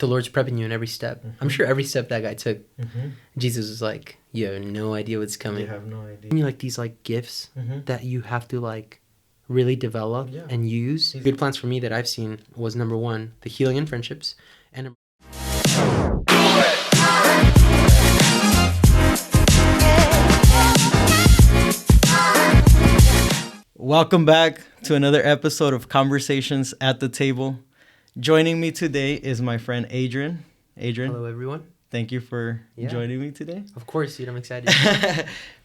the Lord's prepping you in every step. I'm sure every step that guy took, Jesus was like, you have no idea what's coming. You have no idea. You like these like gifts that you have to like really develop and use. Good plans for me that I've seen was number one, the healing and friendships, and Welcome back to another episode of Conversations at the Table. Joining me today is my friend Adrian. Adrian. Hello, everyone. Thank you for joining me today. Of course, dude. I'm excited.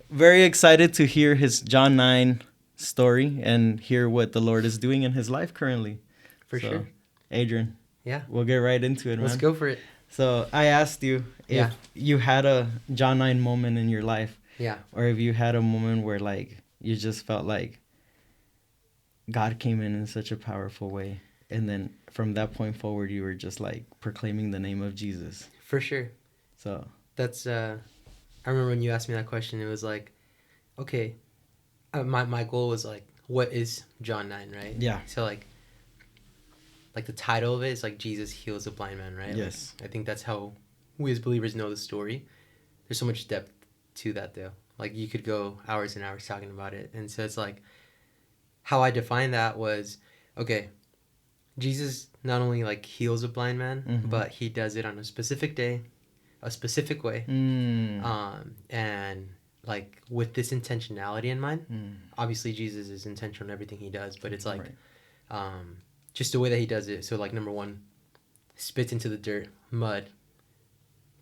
Very excited to hear his John 9 story and hear what the Lord is doing in his life currently. For sure. Adrian. Yeah. We'll get right into it, man. Let's go for it. So I asked you if you had a John 9 moment in your life. Yeah. Or if you had a moment where like you just felt like God came in such a powerful way. And then from that point forward, you were just like proclaiming the name of Jesus. For sure. So that's, I remember when you asked me that question, it was like, okay, my goal was like, what is John 9, right? Yeah. So like the title of it is like Jesus heals a blind man, right? Yes. Like, I think that's how we as believers know the story. There's so much depth to that though. Like you could go hours and hours talking about it. And so it's like, how I defined that was, okay, Jesus not only like heals a blind man, but he does it on a specific day, a specific way. And like with this intentionality in mind, obviously Jesus is intentional in everything he does, but it's like, just the way that he does it. So like number one, spits into the dirt, mud,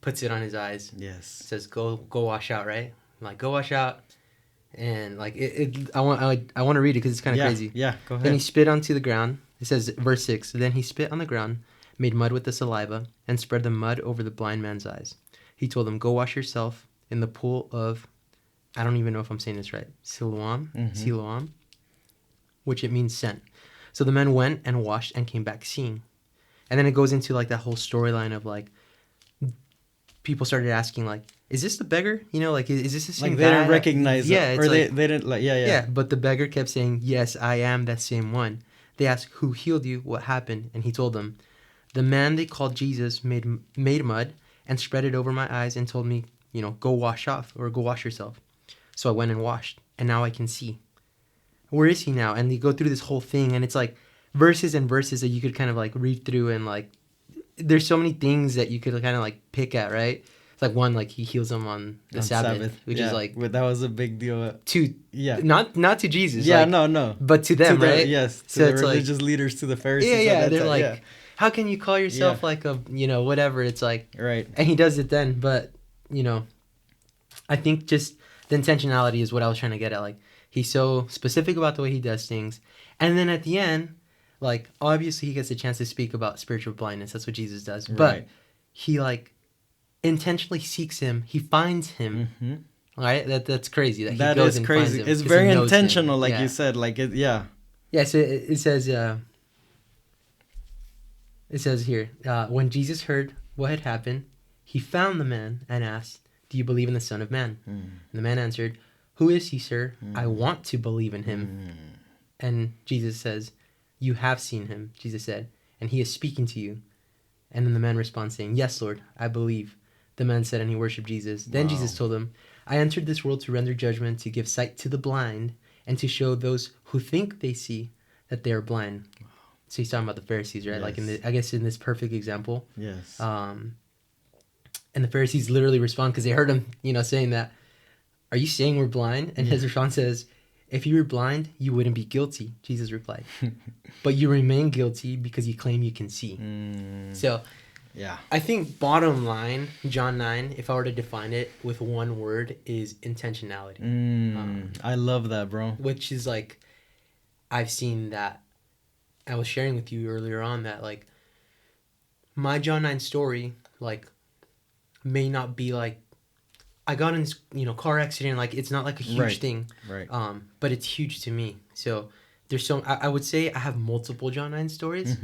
puts it on his eyes. Yes. Says, go wash out, right? I'm like, go wash out. And like I want to read it because it's kind of crazy. Yeah, go ahead. Then he spit onto the ground. It says, verse 6, then he spit on the ground, made mud with the saliva, and spread the mud over the blind man's eyes. He told him, go wash yourself in the pool of, I don't even know if I'm saying this right, Siloam, which it means sent. So the man went and washed and came back seeing. And then it goes into like that whole storyline of like, people started asking like, is this the beggar? You know, like, is this the same like guy? they didn't recognize it. Or like, they didn't like, yeah. But the beggar kept saying, yes, I am that same one. They asked, who healed you? What happened? And he told them, the man they called Jesus made mud and spread it over my eyes and told me, you know, go wash off or go wash yourself. So I went and washed and now I can see. Where is he now? And they go through this whole thing and it's like verses and verses that you could kind of like read through and like, there's so many things that you could kind of like pick at, right? It's like one, like he heals them on the Sabbath, which is like that was a big deal. Not to Jesus. Yeah, like, no. but to them, right? Yes, to so the religious leaders, to the Pharisees. Yeah, they're like, how can you call yourself like a, you know, whatever? It's like, right. And he does it then, but you know, I think just the intentionality is what I was trying to get at. Like he's so specific about the way he does things, and then at the end, like obviously he gets a chance to speak about spiritual blindness. That's what Jesus does, but he like intentionally seeks him. He finds him. Right? That's crazy. That is crazy. It's very intentional, like you said. Like it, yeah. So it says. It says here, when Jesus heard what had happened, he found the man and asked, "Do you believe in the Son of Man?" And the man answered, "Who is he, sir? I want to believe in him." And Jesus says, "You have seen him," Jesus said, "and he is speaking to you." And then the man responds saying, "Yes, Lord, I believe." The man said, and he worshipped Jesus. Then Jesus told him, "I entered this world to render judgment, to give sight to the blind, and to show those who think they see that they are blind." Wow. So he's talking about the Pharisees, right? Yes. Like I guess in this perfect example. Yes. And the Pharisees literally respond because they heard him, you know, saying that, "Are you saying we're blind?" And his response says, "If you were blind, you wouldn't be guilty." Jesus replied, "But you remain guilty because you claim you can see." So, yeah, I think bottom line, John 9, if I were to define it with one word, is intentionality. I love that, bro. Which is like, I've seen that. I was sharing with you earlier on that like, my John 9 story, like, may not be like, I got in, you know, car accident. Like it's not like a huge thing, right? But it's huge to me. So there's I would say I have multiple John 9 stories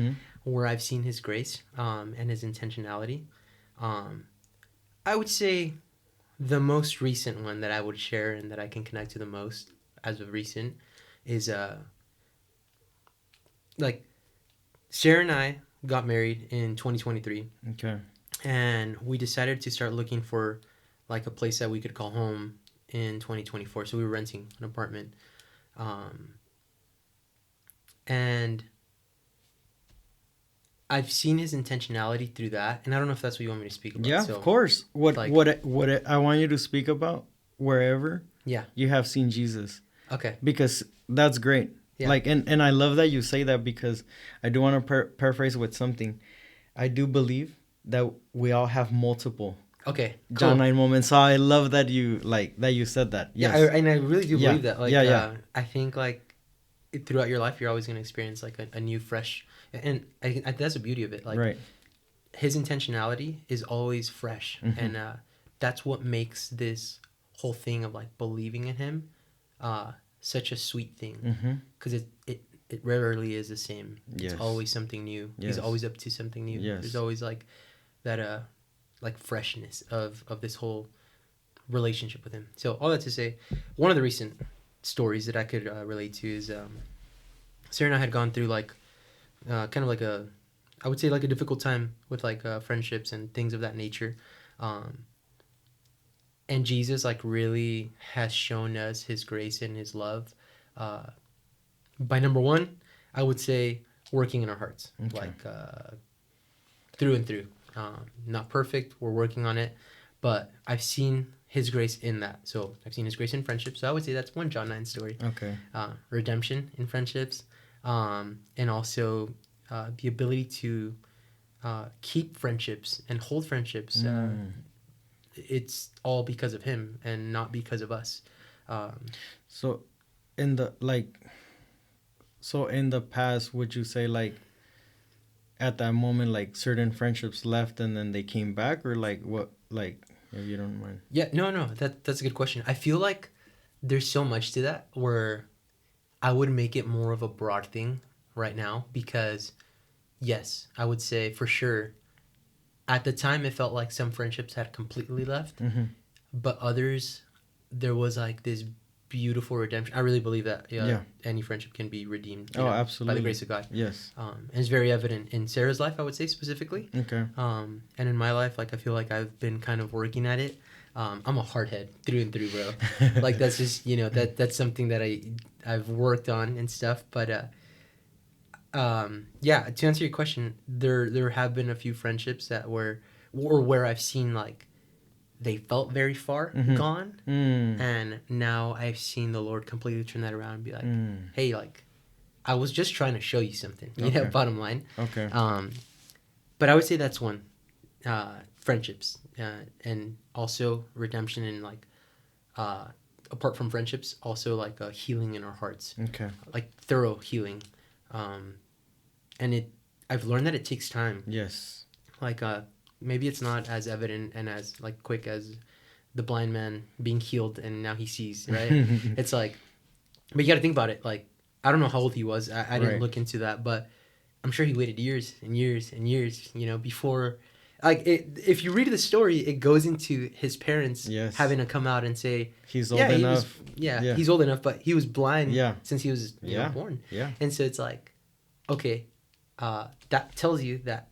where I've seen his grace, and his intentionality. I would say the most recent one that I would share and that I can connect to the most as of recent is like Sarah and I got married in 2023, Okay. and we decided to start looking for like a place that we could call home in 2024. So we were renting an apartment, and I've seen his intentionality through that, and I don't know if that's what you want me to speak about. Yeah, So, of course. What like- what I want you to speak about wherever yeah, you have seen Jesus, okay, because that's great. Yeah. Like, and I love that you say that, because I do want to paraphrase with something. I do believe that we all have multiple okay, John cool. 9 moments. So I love that you said that. Yeah, Yes. and I really do Yeah. believe that. Like, Yeah. I think like throughout your life, you're always going to experience like a new, fresh, and I that's the beauty of it. Like, right. his intentionality is always fresh, Mhm. and that's what makes this whole thing of like believing in him such a sweet thing, Mm-hmm. because it rarely is the same. Yes. It's always something new. Yes. He's always up to something new. Yes. There's always like that like freshness of this whole relationship with him. So all that to say, one of the recent stories that I could relate to is Sarah and I had gone through like kind of like I would say like a difficult time with like friendships and things of that nature. And Jesus like really has shown us his grace and his love by number one, I would say working in our hearts, Okay. like through and through. Not perfect, we're working on it, but I've seen his grace in that. So I've seen his grace in friendship. So I would say that's one John 9 story. Okay. Redemption in friendships, and also the ability to keep friendships and hold friendships. It's all because of him and not because of us. So in the in the past, would you say like at that moment, like certain friendships left and then they came back, or like what, like, if you don't mind? Yeah, no, that's a good question. I feel like there's so much to that where I would make it more of a broad thing right now, because yes, I would say for sure at the time it felt like some friendships had completely left, Mm-hmm. but others there was like this beautiful redemption. I really believe that any friendship can be redeemed, Absolutely, by the grace of God. Yes. And it's very evident in Sarah's life, I would say specifically. Okay. And in my life, like I feel like I've been kind of working at it. I'm a hardhead through and through, bro. Like that's just that's something that I've worked on and stuff. But yeah, to answer your question, there have been a few friendships that were or where I've seen like they felt very far gone, and now I've seen the Lord completely turn that around and be like, hey, like I was just trying to show you something, Okay. bottom line. Okay. But I would say that's one, friendships, and also redemption, and like apart from friendships, also like healing in our hearts, Okay. like thorough healing, and I've learned that it takes time. Yes. Like maybe it's not as evident and as like quick as the blind man being healed and now he sees, right? It's like, but you got to think about it. Like, I don't know how old he was. I didn't Right. look into that, but I'm sure he waited years and years and years, before. Like, if you read the story, it goes into his parents Yes. having to come out and say, He's old yeah, enough. yeah, he's old enough, but he was blind Yeah. since he was born. Yeah. And so it's like, okay, that tells you that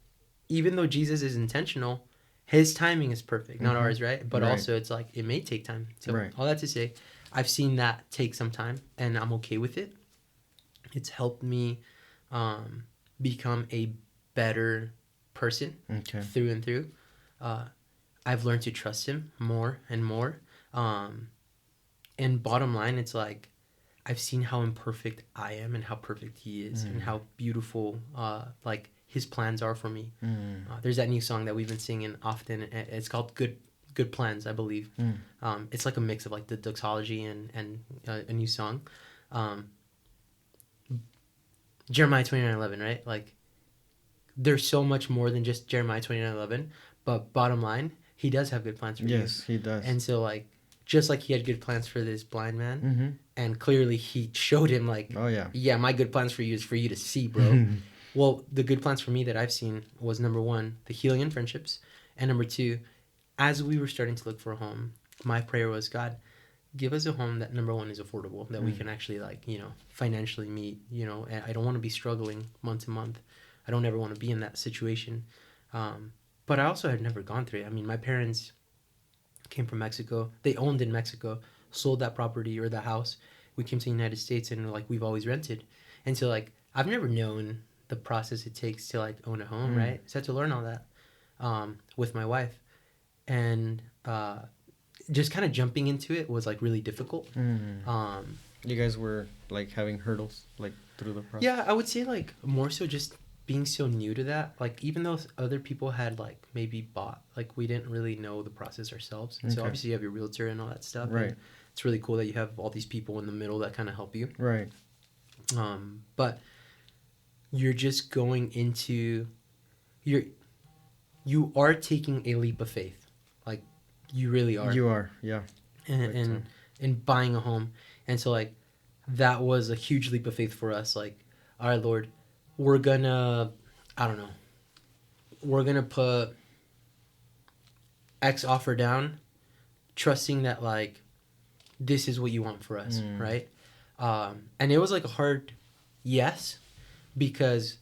even though Jesus is intentional, his timing is perfect, not ours, right? But Right. also it's like it may take time. So Right. all that to say, I've seen that take some time, and I'm okay with it. It's helped me become a better person Okay. through and through. I've learned to trust him more and more. And bottom line, it's like I've seen how imperfect I am and how perfect he is, and how beautiful like his plans are for me. There's that new song that we've been singing often. It's called Good Plans, I believe. It's like a mix of like the doxology and a new song. Jeremiah 29:11, right? Like there's so much more than just Jeremiah 29:11, but bottom line, he does have good plans for you. Yes, he does. And so like just like he had good plans for this blind man, Mm-hmm. and clearly he showed him like, Oh yeah. yeah, my good plans for you is for you to see, bro. Well, the good plans for me that I've seen was number one, the healing in friendships, and number two, as we were starting to look for a home, my prayer was, God, give us a home that number one is affordable, that we can actually like financially meet. And I don't want to be struggling month to month. I don't ever want to be in that situation. But I also had never gone through it. I mean, my parents came from Mexico. They owned in Mexico, sold that property or the house. We came to the United States, and like we've always rented. And so like I've never known the process it takes to like own a home, right? So I had to learn all that with my wife. And just kind of jumping into it was like really difficult. You guys were like having hurdles like through the process? Yeah, I would say like more so just being so new to that. Like even though other people had like maybe bought, like we didn't really know the process ourselves. And so obviously you have your realtor and all that stuff. Right. It's really cool that you have all these people in the middle that kind of help you. Right. But you're just going into you are taking a leap of faith. Like you really are. You are, yeah. And buying a home. And so like that was a huge leap of faith for us. Like, all right, Lord, we're gonna put X offer down, trusting that like this is what you want for us, right? And it was like a hard yes, because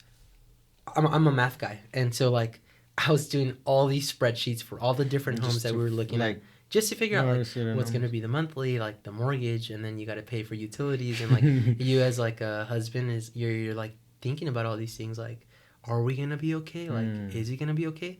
I'm a math guy, and so like I was doing all these spreadsheets for all the different homes that we were looking at, just to figure out like what's going to be the monthly, like the mortgage, and then you got to pay for utilities, and like you as like a husband is you're like thinking about all these things, like are we going to be okay, like is it going to be okay?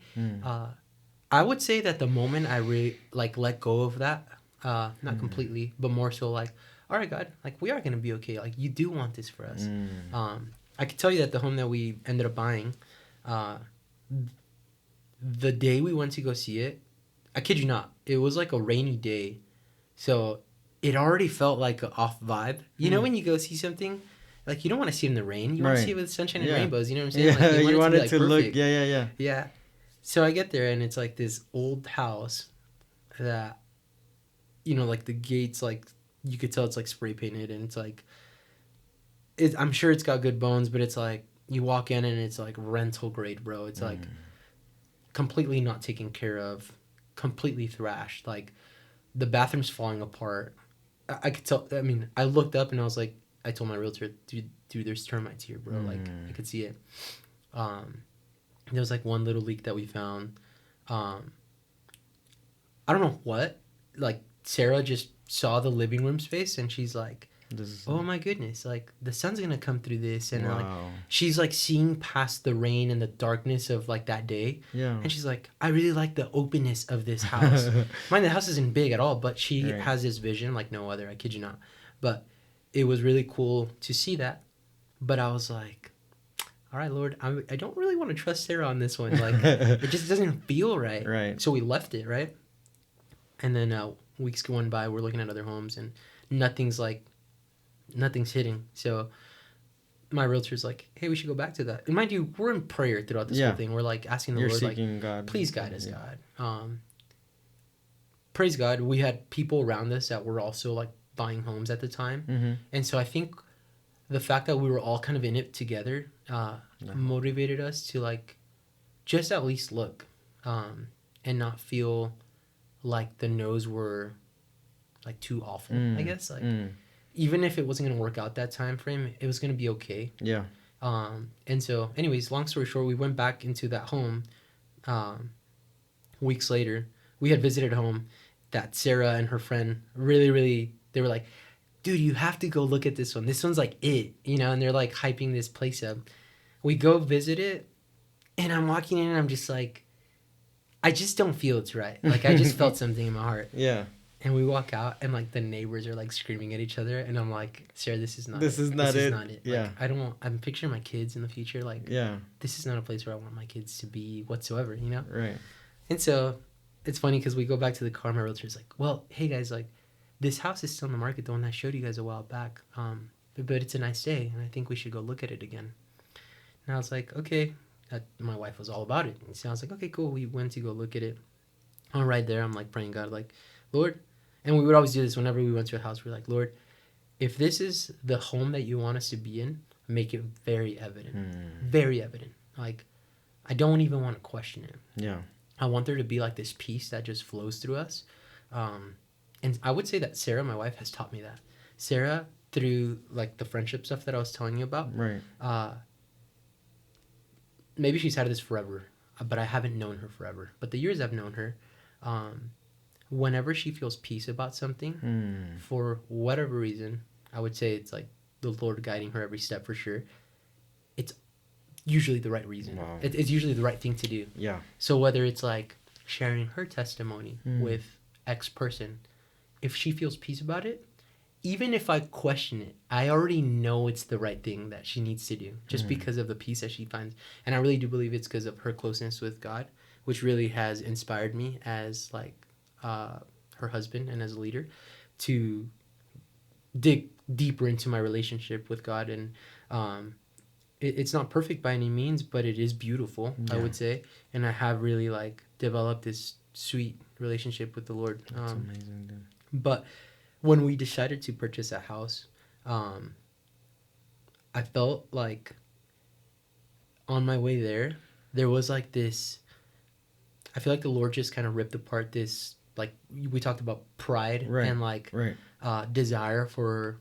I would say that the moment I really like let go of that, not completely, but more so like, all right, God, like we are going to be okay, like you do want this for us. I could tell you that the home that we ended up buying, the day we went to go see it, I kid you not, it was like a rainy day. So it already felt like an off vibe. You know when you go see something, like you don't want to see it in the rain. You want to see it with sunshine and rainbows. You know what I'm saying? Yeah, like, you want it to perfect. look, yeah. Yeah. So I get there and it's like this old house that, you know, like the gates, like you could tell it's like spray painted, and it's like, I'm sure it's got good bones, but it's like you walk in and it's like rental grade, bro. It's like completely not taken care of, completely thrashed. Like the bathroom's falling apart. I could tell. I mean, I looked up and I was like, I told my realtor, dude, there's termites here, bro. Like I could see it. There was like one little leak that we found. I don't know what. Like Sarah just saw the living room space and she's like, oh my goodness, like the sun's gonna come through this, and like she's like seeing past the rain and the darkness of like that day, and she's like, I really like the openness of this house. Mind the house isn't big at all, but she has this vision like no other, I kid you not. But it was really cool to see that. But I was like, all right, Lord, I don't really want to trust Sarah on this one. Like it just doesn't feel right. So we left it, right? And then weeks going by, we're looking at other homes and nothing's hitting. So my realtor's like, hey, we should go back to that. And mind you, we're in prayer throughout this whole thing. We're like asking the Lord, like, God. Please guide us, God. Praise God, we had people around us that were also like buying homes at the time. And so I think the fact that we were all kind of in it together motivated us to like just at least look and not feel like the no's were like too awful, I guess. Like even if it wasn't going to work out that time frame, it was going to be okay. Yeah. And so anyways, long story short, we went back into that home weeks later. We had visited a home that Sarah and her friend really, they were like, dude, you have to go look at this one. This one's like it, you know, and they're like hyping this place up. We go visit it, and I'm walking in and I'm just like, I just don't feel it's right. Like I just felt something in my heart. Yeah. And we walk out and like the neighbors are like screaming at each other, and I'm like, Sarah, this is not it. Yeah. Like, I'm picturing my kids in the future. Like, this is not a place where I want my kids to be whatsoever, you know? Right. And so it's funny because we go back to the car. My realtor's like, well, hey guys, like this house is still in the market, the one I showed you guys a while back. But it's a nice day, and I think we should go look at it again. And I was like, okay. My wife was all about it. And so I was like, okay, cool. We went to go look at it. On right there, I'm like praying God, like, Lord. And we would always do this whenever we went to a house. We're like, Lord, if this is the home that you want us to be in, make it very evident. Very evident. Like, I don't even want to question it. Yeah. I want there to be like this peace that just flows through us. And I would say that Sarah, my wife, has taught me that. Sarah, through like the friendship stuff that I was telling you about. Right. maybe she's had this forever, but I haven't known her forever. But the years I've known her, whenever she feels peace about something, for whatever reason, I would say it's like the Lord guiding her every step for sure. It's usually the right reason. Wow. It's usually the right thing to do. Yeah. So whether it's like sharing her testimony with X person, if she feels peace about it, even if I question it, I already know it's the right thing that she needs to do just because of the peace that she finds. And I really do believe it's because of her closeness with God, which really has inspired me as like her husband and as a leader to dig deeper into my relationship with God. And it's not perfect by any means, but it is beautiful, I would say. And I have really like developed this sweet relationship with the Lord. That's amazing, dude. But when we decided to purchase a house, I felt like on my way there was like this, I feel like the Lord just kind of ripped apart this, like we talked about pride and like desire for,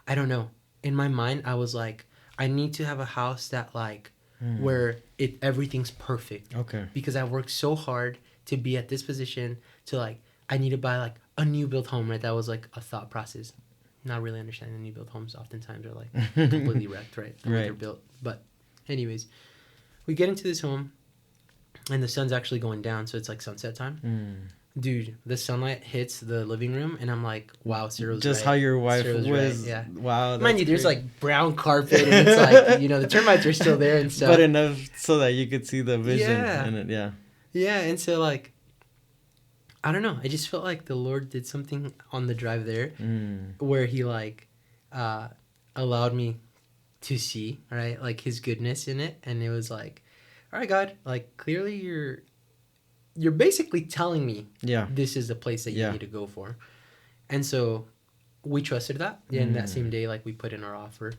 I don't know. In my mind, I was like, I need to have a house that like where everything's perfect. Okay. Because I worked so hard to be at this position to like, I need to buy like a new built home, right? That was like a thought process. Not really understanding new built homes oftentimes are like completely wrecked, right? The way they're built. But anyways, we get into this home and the sun's actually going down, so it's like sunset time. Dude, the sunlight hits the living room and I'm like, wow, Cyril's just right. how your wife Cyril's was. right. Yeah. Wow. Mind you, there's like brown carpet and it's like, you know, the termites are still there and stuff. But enough so that you could see the vision. Yeah. And Yeah, and so like, I don't know. I just felt like the Lord did something on the drive there where he like allowed me to see, right? Like his goodness in it. And it was like, all right, God, like clearly you're basically telling me this is the place that you need to go for. And so we trusted that. And that same day, like we put in our offer.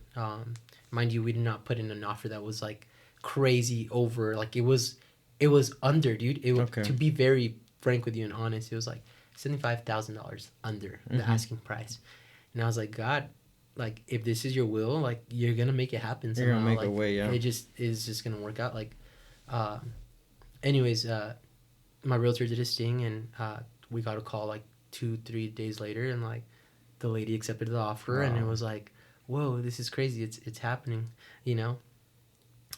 Mind you, we did not put in an offer that was like crazy over. Like it was under, dude. To be very frank with you and honest, it was like $75,000 under the asking price. And I was like, God, like if this is your will, like you're gonna make it happen somehow. You're gonna make like, a way, yeah. It just is just gonna work out. Like anyways, my realtor did his thing and we got a call like 2-3 days later and like the lady accepted the offer. And it was like, whoa, this is crazy. It's happening, you know?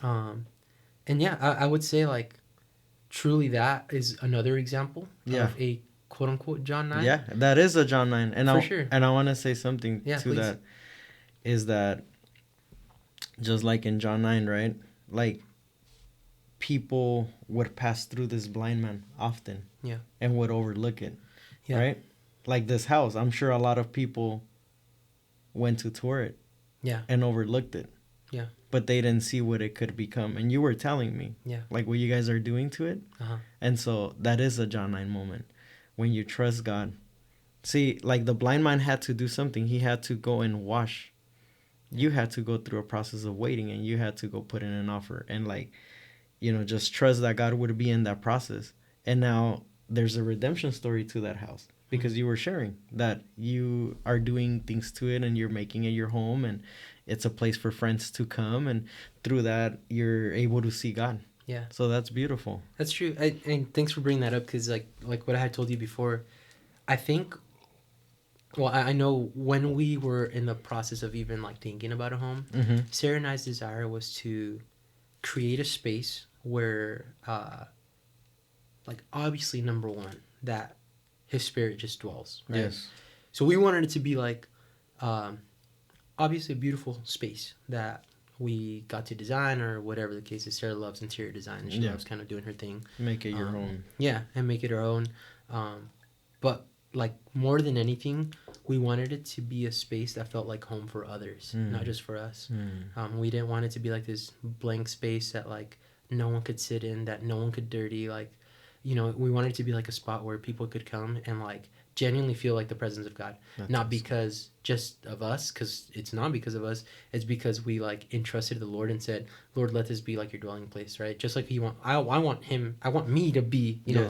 And yeah, I would say like truly that is another example of a quote unquote John 9. Yeah, that is a John 9. And sure. And I want to say something to please. that is that just like in John 9, right? Like people would pass through this blind man often. Yeah. And would overlook it. Yeah. Right? Like this house, I'm sure a lot of people went to tour it. Yeah. And overlooked it. Yeah. But they didn't see what it could become. And you were telling me. Yeah. Like what you guys are doing to it. Uh-huh. And so that is a John 9 moment. When you trust God. See, like the blind man had to do something. He had to go and wash. You had to go through a process of waiting. And you had to go put in an offer. And like, you know, just trust that God would be in that process. And now there's a redemption story to that house. Because you were sharing that you are doing things to it and you're making it your home and it's a place for friends to come. And through that, you're able to see God. Yeah. So that's beautiful. That's true. And thanks for bringing that up because like what I had told you before, I think, well, I know when we were in the process of even like thinking about a home, Sarah and I's desire was to create a space where, like obviously number one, that his spirit just dwells. Right? Yes. So we wanted it to be like, obviously a beautiful space that we got to design or whatever the case is. Sarah loves interior design and she loves kind of doing her thing. Make it your own. Yeah, and make it our own. But like more than anything, we wanted it to be a space that felt like home for others, not just for us. We didn't want it to be like this blank space that like no one could sit in, that no one could dirty. Like, you know, we wanted it to be like a spot where people could come and like genuinely feel like the presence of God. That's not awesome. Because just of us, because it's not because of us. It's because we like entrusted the Lord and said, Lord, let this be like your dwelling place, right? Just like I want me to be, you know,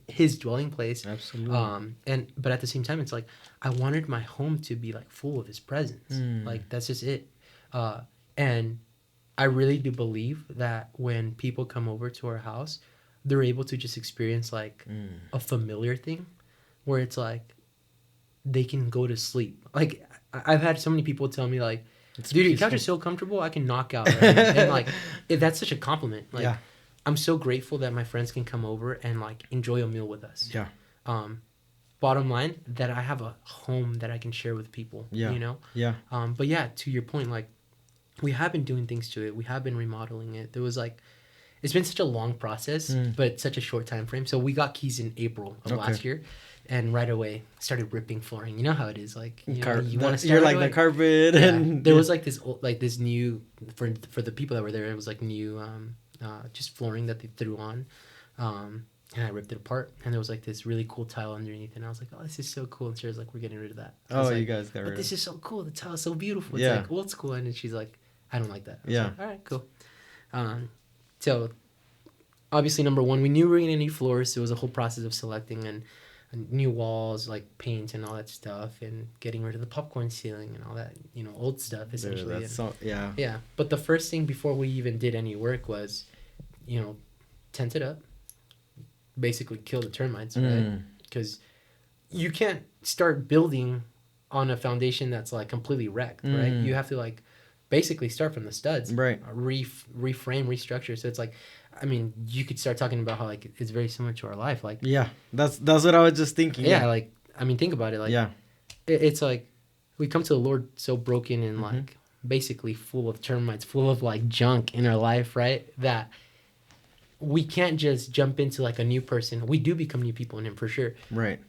his dwelling place. Absolutely. But at the same time, it's like I wanted my home to be like full of his presence. Like that's just it. And I really do believe that when people come over to our house, they're able to just experience like a familiar thing where it's like they can go to sleep. Like I've had so many people tell me like, It's dude, your couch peaceful. is so comfortable, I can knock out right now. And like that's such a compliment. Like Yeah. I'm so grateful that my friends can come over and like enjoy a meal with us. Yeah. Bottom line, that I have a home that I can share with people. Yeah. You know? Yeah. But yeah, to your point, like we have been doing things to it. We have been remodeling it. There was like it's been such a long process, but such a short time frame. So we got keys in April of last year, and right away started ripping flooring. You know how it is, like you want to start. You're like right the carpet, away. and there was like this old, like this new for the people that were there. It was like new, just flooring that they threw on, and I ripped it apart. And there was like this really cool tile underneath, and I was like, "Oh, this is so cool." And she was like, "We're getting rid of that." I was you like, guys got rid "But of this it. is so cool. The tile is so beautiful. It's Yeah. like old school." And then she's like, "I don't like that." I was Yeah. like, all right, cool. So obviously, number one, we knew we were gonna need floors. So it was a whole process of selecting and new walls, like paint and all that stuff, and getting rid of the popcorn ceiling and all that, old stuff essentially. Dude, that's so, yeah. Yeah. But the first thing before we even did any work was, tent it up, basically kill the termites, right? Because you can't start building on a foundation that's like completely wrecked, right? You have to like basically start from the studs, Right. Reframe, restructure. So it's like, I mean, you could start talking about how like it's very similar to our life, like Yeah, that's what I was just thinking. yeah, like I mean, think about it, like yeah, it's like we come to the Lord so broken and like basically full of termites, full of like junk in our life, right? That we can't just jump into like a new person. We do become new people in Him for sure, right.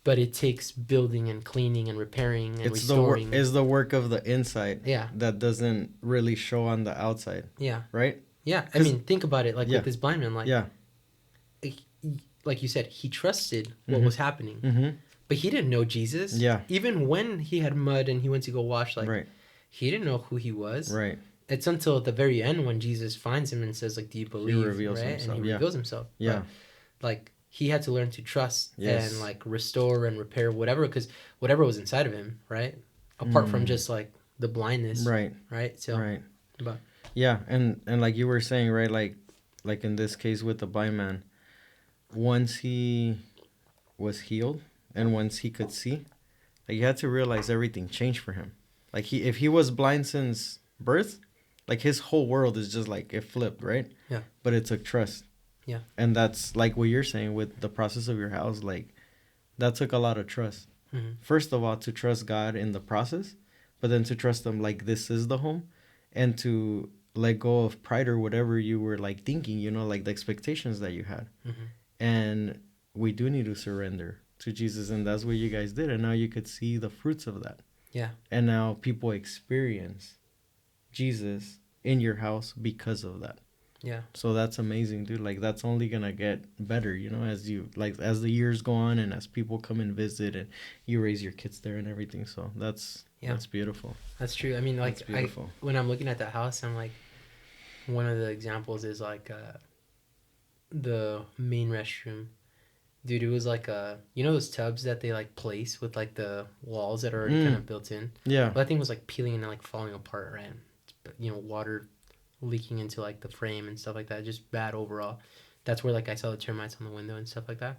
but it takes building and cleaning and repairing and It's restoring. is the work of the inside. Yeah. That doesn't really show on the outside. Yeah. Right. Yeah. I mean, think about it. Like with this blind man, like Yeah. like you said, he trusted what was happening, but he didn't know Jesus. Yeah. Even when he had mud and he went to go wash, like Right. he didn't know who he was. Right. It's until at the very end when Jesus finds him and says, like, "Do you believe?" reveals right? himself, And he yeah. reveals himself. Yeah. But, like he had to learn to trust Yes. and like restore and repair whatever, because whatever was inside of him, right? Apart from just like the blindness, Right. Right. So, Right. but Yeah, and like you were saying, right, like in this case with the blind man, once he was healed and once he could see, like you had to realize everything changed for him. Like if he was blind since birth, like his whole world is just like it flipped, right? Yeah. But it took trust. Yeah. And that's like what you're saying with the process of your house, like that took a lot of trust. First of all, to trust God in the process, but then to trust him like this is the home, and to let go of pride or whatever you were like thinking, like the expectations that you had. And we do need to surrender to Jesus, and that's what you guys did, and now you could see the fruits of that. Yeah. And now people experience Jesus in your house because of that. Yeah. So that's amazing, dude. Like that's only gonna get better, as the years go on and as people come and visit and you raise your kids there and everything. So that's beautiful. That's true. I mean, like That's beautiful. when I'm looking at that house, I'm like, one of the examples is like the main restroom. Dude, it was like those tubs that they like place with like the walls that are already kind of built in. Yeah. But that thing was like peeling and like falling apart, right? Water leaking into like the frame and stuff like that. Just bad overall. That's where like I saw the termites on the window and stuff like that.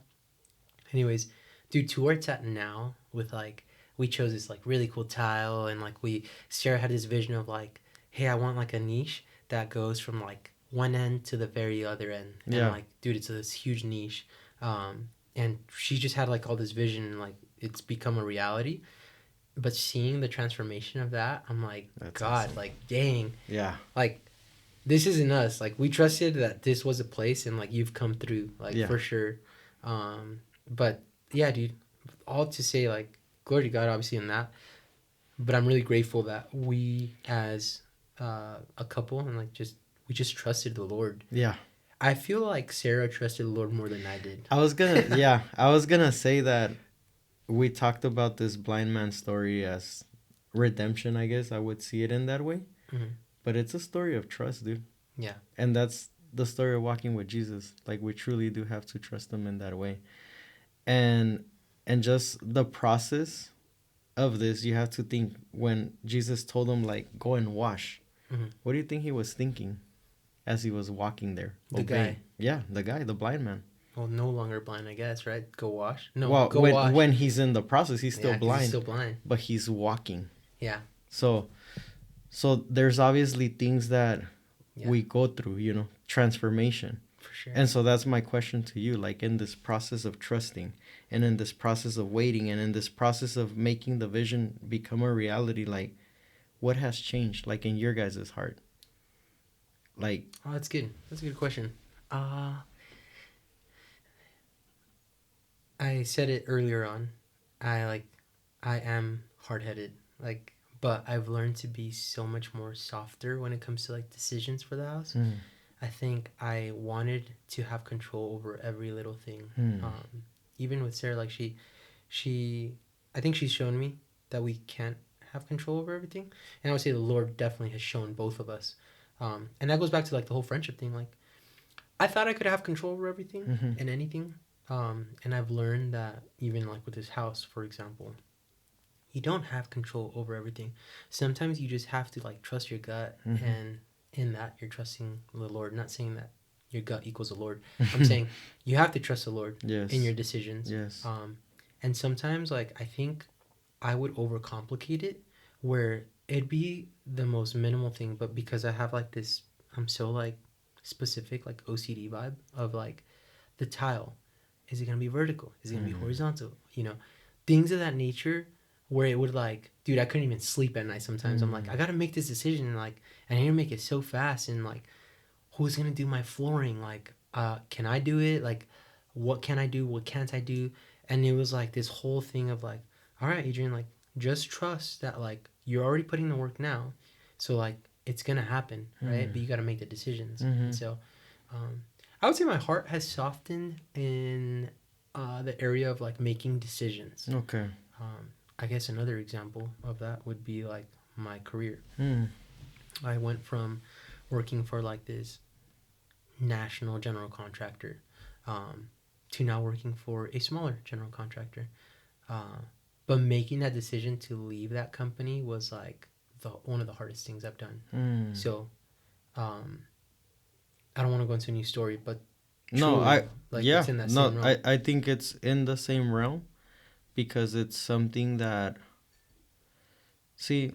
Anyways, dude, to where it's at now with like we chose this like really cool tile, and like Sarah had this vision of like, hey, I want like a niche that goes from like one end to the very other end. And like, dude, it's this huge niche. And she just had like all this vision, and like it's become a reality. But seeing the transformation of that, I'm like, that's God, awesome. Like, dang. Yeah. Like, this isn't us. Like, we trusted that this was a place, and like you've come through, like for sure. But yeah, dude, all to say, like, glory to God, obviously, in that. But I'm really grateful that we, as a couple, and like we just trusted the Lord. Yeah. I feel like Sarah trusted the Lord more than I did. I was gonna say that we talked about this blind man story as redemption, I guess. I would see it in that way. But it's a story of trust, dude. Yeah. And that's the story of walking with Jesus. Like, we truly do have to trust him in that way. And just the process of this, you have to think when Jesus told him, like, go and wash. What do you think he was thinking as he was walking there? The guy. Yeah, the guy, the blind man. Well, no longer blind, I guess, right? Go wash. No, Well, go when wash. when he's in the process, he's still 'cause blind. He's still blind. But he's walking. Yeah. So there's obviously things that we go through, transformation. For sure. And so that's my question to you, like in this process of trusting and in this process of waiting and in this process of making the vision become a reality, like what has changed, like in your guys' heart? Like, oh, that's good. That's a good question. I said it earlier on. I am hard-headed, but I've learned to be so much more softer when it comes to decisions for the house. I think I wanted to have control over every little thing. Even with Sarah, she I think she's shown me that we can't have control over everything. And I would say the Lord definitely has shown both of us. And that goes back to the whole friendship thing. I thought I could have control over everything and anything. And I've learned that even with this house, for example, you don't have control over everything. Sometimes you just have to trust your gut, and in that you're trusting the Lord. Not saying that your gut equals the Lord. I'm saying you have to trust the Lord in your decisions. Yes. And sometimes I think I would overcomplicate it, where it'd be the most minimal thing, but because I have this, I'm so specific OCD vibe of the tile. Is it gonna be vertical? Is it gonna be horizontal? Things of that nature, where it would dude, I couldn't even sleep at night sometimes. I'm I gotta make this decision, and I need to make it so fast, and who's gonna do my flooring? Can I do it? What can I do? What can't I do? And it was this whole thing of all right, Adrian, just trust that you're already putting the work now, so it's gonna happen, right? But you gotta make the decisions. And so I would say my heart has softened in the area of making decisions. Okay. I guess another example of that would be my career. I went from working for this national general contractor to now working for a smaller general contractor. But making that decision to leave that company was one of the hardest things I've done. So I don't want to go into a new story, but truly, it's in that same realm. I think it's in the same realm, because it's something that, see,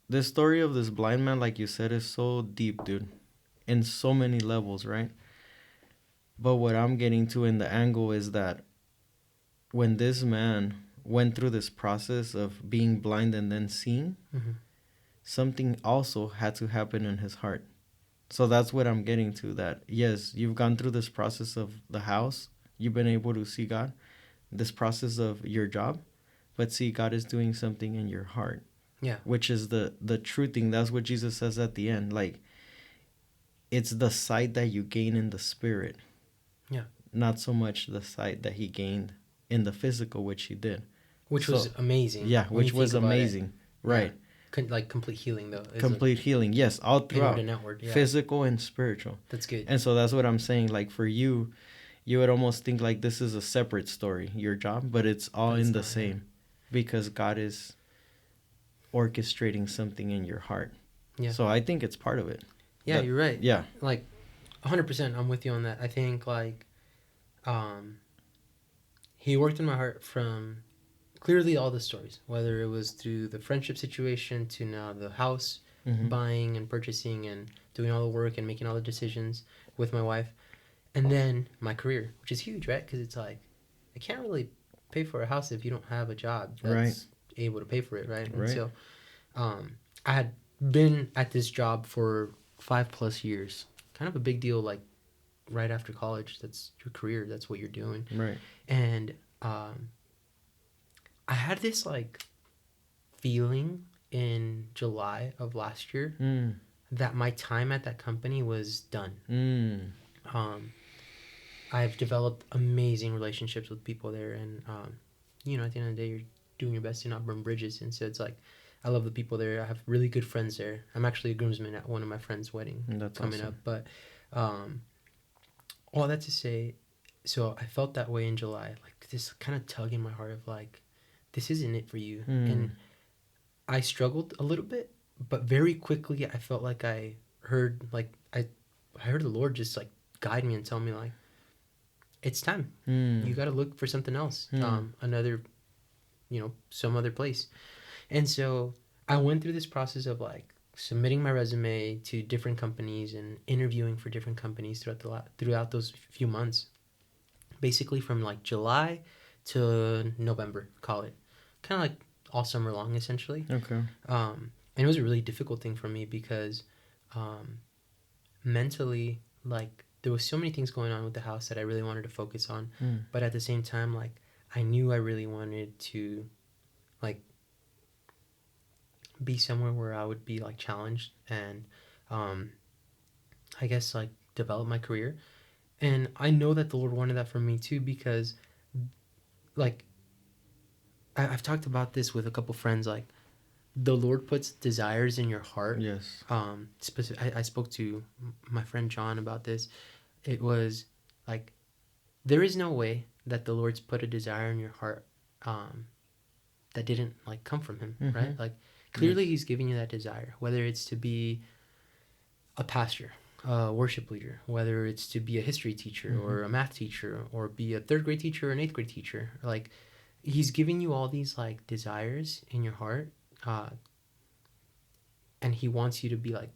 the story of this blind man, like you said, is so deep, dude, in so many levels, right? But what I'm getting to in the angle is that when this man went through this process of being blind and then seeing, something also had to happen in his heart. So that's what I'm getting to, that yes, you've gone through this process of the house, you've been able to see God, this process of your job, but see, God is doing something in your heart. Yeah. Which is the true thing. That's what Jesus says at the end. It's the sight that you gain in the spirit. Yeah. Not so much the sight that he gained in the physical, which he did. Which was amazing. Yeah, which was amazing. Right. Yeah. Complete healing, though. Complete healing, yes, all throughout. Inward and outward, yeah. Physical and spiritual. That's good. And so that's what I'm saying. For you, you would almost think this is a separate story, your job, but it's all in the same, because God is orchestrating something in your heart. Yeah. So I think it's part of it. Yeah, you're right. Yeah. 100%, I'm with you on that. I think he worked in my heart from clearly all the stories, whether it was through the friendship situation to now the house buying and purchasing and doing all the work and making all the decisions with my wife, and then my career, which is huge, right? Because it's I can't really pay for a house if you don't have a job that's able to pay for it, right? And so I had been at this job for 5+ years, kind of a big deal, right after college. That's your career, that's what you're doing, right? And I had this feeling in July of last year that my time at that company was done. I've developed amazing relationships with people there, and at the end of the day, you're doing your best to not burn bridges. And so it's I love the people there. I have really good friends there. I'm actually a groomsman at one of my friends' wedding coming up. But all that to say, so I felt that way in July, this kind of tug in my heart of this isn't it for you. And I struggled a little bit, but very quickly I felt like I heard the Lord just like guide me and tell me like it's time. You got to look for something else, another, some other place. And so I went through this process of like submitting my resume to different companies and interviewing for different companies throughout those few months, basically from like July to November, call it, kind of like all summer long, essentially. Okay. And it was a really difficult thing for me because mentally, like, there was so many things going on with the house that I really wanted to focus on. But at the same time, like, I knew I really wanted to, like, be somewhere where I would be, like, challenged and, I guess, like, develop my career. And I know that the Lord wanted that for me, too, because, like, I've talked about this with a couple friends, like, the Lord puts desires in your heart. Yes. I spoke to my friend John about this. It was like, there is no way that the Lord's put a desire in your heart that didn't like come from him, right? Like, clearly he's giving you that desire, whether it's to be a pastor, a worship leader, whether it's to be a history teacher or a math teacher, or be a third grade teacher or an eighth grade teacher. Like, he's giving you all these like desires in your heart. And he wants you to be like,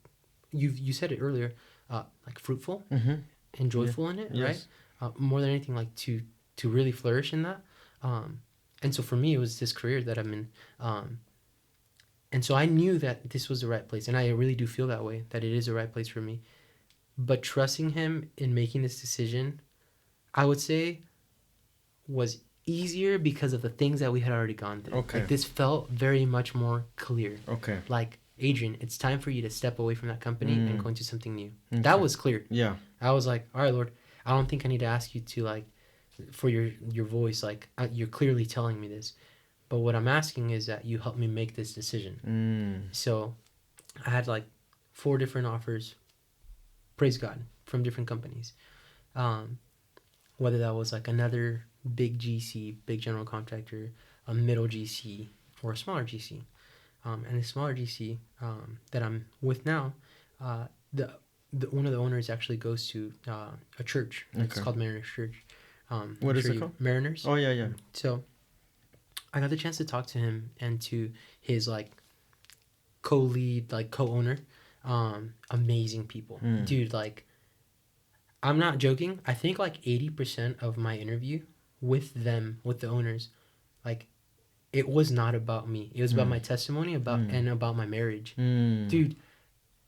you said it earlier, like fruitful and joyful in it, Yes. right? More than anything, like to really flourish in that. And so for me, it was this career that I'm in. And so I knew that this was the right place, and I really do feel that way, that it is the right place for me. But trusting him in making this decision, I would say, was easier because of the things that we had already gone through. Okay. Like, this felt very much more clear. Okay. Like, Adrian, it's time for you to step away from that company and go into something new. Okay. That was clear. Yeah. I was like, all right, Lord, I don't think I need to ask you to, like, for your voice, like, you're clearly telling me this. But what I'm asking is that you help me make this decision. So I had, like, 4 different offers, praise God, from different companies. Whether that was, like, another big GC, big general contractor, a middle GC, or a smaller GC. And the smaller GC that I'm with now, the one of the owners actually goes to a church. It's called Mariners Church. What is it called? Mariners. Oh, yeah. So I got the chance to talk to him and to his like co-lead, like co-owner. Amazing people, dude. Like, I'm not joking. I think like 80% of my interview with them, with the owners, like, it was not about me. It was about my testimony and about my marriage. Dude,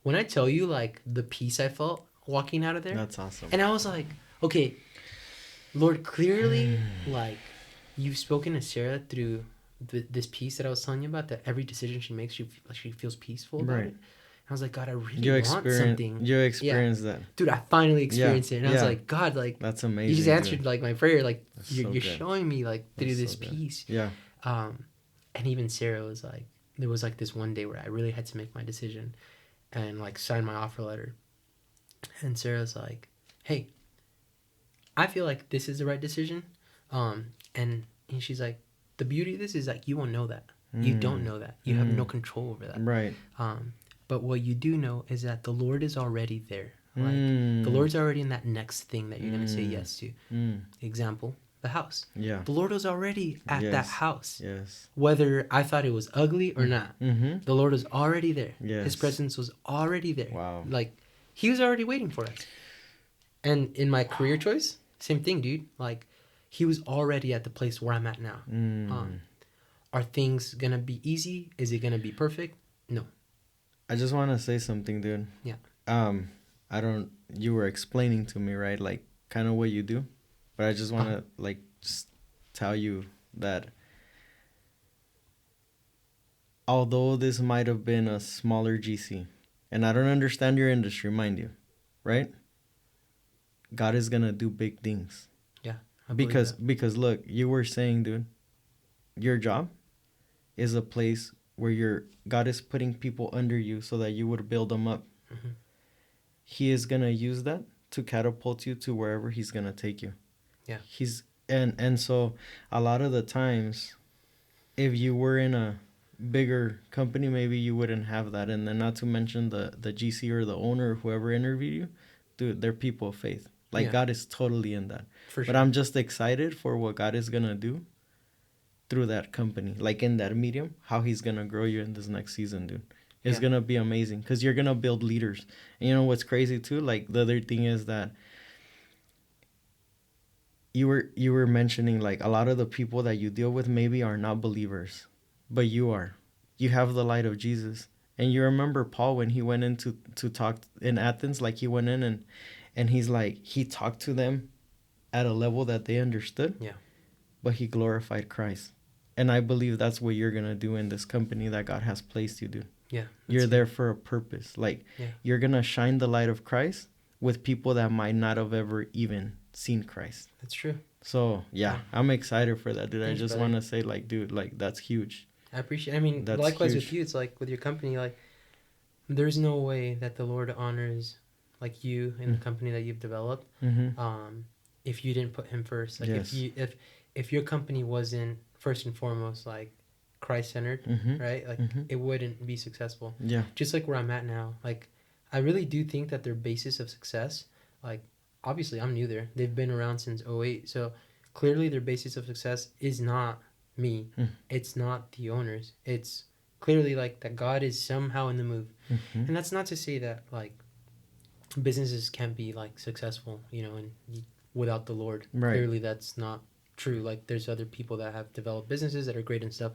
when I tell you, like, the peace I felt walking out of there. That's awesome. And I was like, okay, Lord, clearly, like, you've spoken to Sarah through this peace that I was telling you about, that every decision she makes, she feels peaceful about it. And I was like, God, I really want something. You experienced that. Dude, I finally experienced it. And I was like, God, like, that's amazing. You just answered, like, my prayer. Like, you're so showing me, like, through this peace. Yeah. And even Sarah was like, there was like this one day where I really had to make my decision and like sign my offer letter. And Sarah's like, hey, I feel like this is the right decision. And she's like, the beauty of this is like, you won't know that. You don't know that. You have no control over that. Right. But what you do know is that the Lord is already there. Like, the Lord's already in that next thing that you're going to say yes to. Example, the house. Yeah. The Lord was already at that house. Yes. Whether I thought it was ugly or not, the Lord was already there. Yes. His presence was already there. Wow. Like, he was already waiting for us. And in my career choice, same thing, dude. Like, he was already at the place where I'm at now. Are things going to be easy? Is it going to be perfect? No. I just want to say something, dude. Yeah. You were explaining to me, right? Like, kind of what you do. But I just want to, like, just tell you that although this might have been a smaller GC, and I don't understand your industry, mind you, right? God is going to do big things. Yeah. Because look, you were saying, dude, your job is a place where God is putting people under you so that you would build them up. He is going to use that to catapult you to wherever he's going to take you. Yeah. And so a lot of the times, if you were in a bigger company, maybe you wouldn't have that. And then not to mention the GC or the owner or whoever interviewed you, dude, they're people of faith. Like, Yeah. God is totally in that. For But sure. I'm just excited for what God is going to do through that company, like in that medium, how he's going to grow you in this next season, dude. It's going to be amazing because you're going to build leaders. And you know what's crazy too? Like, the other thing is that you were mentioning, like, a lot of the people that you deal with maybe are not believers, but you are. You have the light of Jesus. And you remember Paul when he went in to talk in Athens, like he went in and he's like, he talked to them at a level that they understood. Yeah. But he glorified Christ. And I believe that's what you're going to do in this company that God has placed you, dude. Yeah. You're there for a purpose. Like, you're going to shine the light of Christ with people that might not have ever even seen Christ. That's true. So, yeah, I'm excited for that, dude. Thanks, I just want to say, like, dude, like, that's huge. I appreciate. I mean, That's likewise huge. with you, it's like with your company, like there's no way that the Lord honors like you and the company that you've developed, if you didn't put Him first. Like if your company wasn't first and foremost like Christ centered, right? Like it wouldn't be successful. Yeah. Just like where I'm at now, like I really do think that their basis of success, like obviously I'm new there. They've been around since '08, so clearly their basis of success is not me. It's not the owners. It's clearly like that God is somehow in the move. And that's not to say that like businesses can't be like successful, you know, and without the Lord. Right. Clearly that's not true. Like there's other people that have developed businesses that are great and stuff.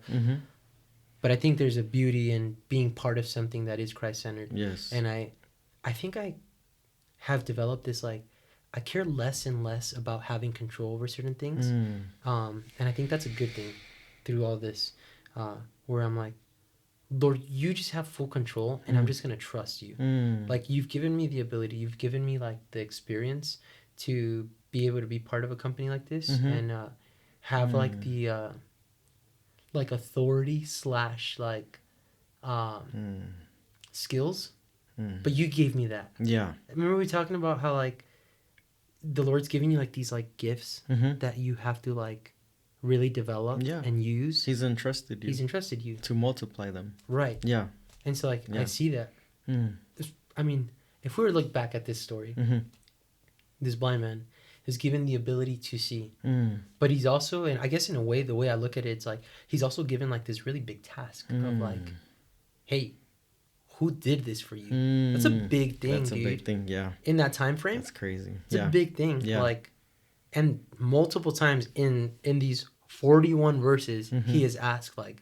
But I think there's a beauty in being part of something that is Christ-centered. Yes. And I think I have developed this like I care less and less about having control over certain things. And I think that's a good thing through all this, where I'm like, Lord, you just have full control and I'm just going to trust you. Like you've given me the ability, you've given me like the experience to be able to be part of a company like this and have like the like authority / like skills. But you gave me that. Yeah. Remember we talking about how like the Lord's giving you like these like gifts that you have to like really develop and use. He's entrusted you. He's entrusted you to multiply them. Right. Yeah. And so like I see that. I mean, if we were to look back at this story, this blind man is given the ability to see, but he's also, and I guess in a way, the way I look at it, it's like he's also given like this really big task of like, hey, who did this for you? That's a big thing, That's dude. a big thing, yeah. In that time frame, That's crazy. it's a big thing. Yeah. Like, and multiple times in these 41 verses, he is asked like,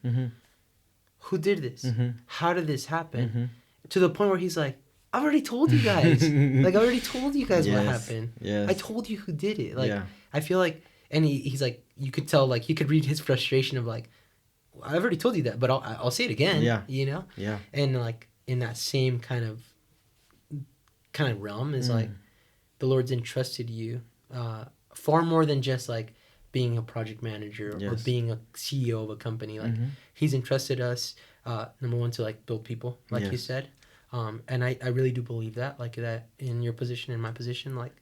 who did this? How did this happen? To the point where he's like, I've already told you guys. Like, I already told you guys what happened. Yes. I told you who did it. Like, I feel like, and he's like, you could tell, like, he could read his frustration of like, I've already told you that, but I'll say it again. Yeah. You know? Yeah. And like in that same kind of realm is like the Lord's entrusted you far more than just like being a project manager or being a CEO of a company. Like He's entrusted us number one to like build people, like you said. And I really do believe that, like that in your position, in my position, like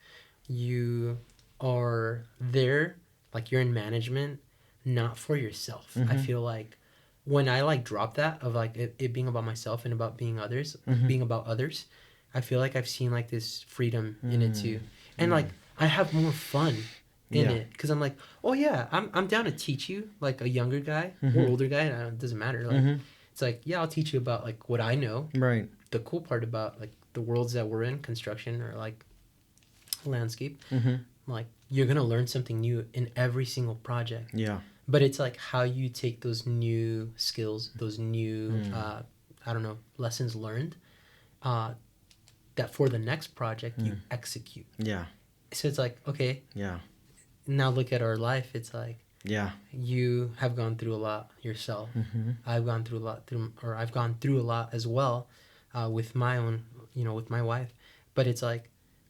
you are there, like you're in management, not for yourself. I feel like when I like drop that of like it being about myself and about being others, being about others, I feel like I've seen like this freedom in it too. And like I have more fun in it because I'm like, oh yeah, I'm down to teach you like a younger guy or older guy. And it doesn't matter. Like it's like, yeah, I'll teach you about like what I know. Right. The cool part about like the worlds that we're in, construction or like landscape, like you're gonna learn something new in every single project. Yeah. But it's like how you take those new skills, those new I don't know, lessons learned, that for the next project you execute. Yeah. So it's like, okay, yeah, now look at our life. It's like, yeah, you have gone through a lot yourself. I've gone through a lot as well, with my own, with my wife. But it's like,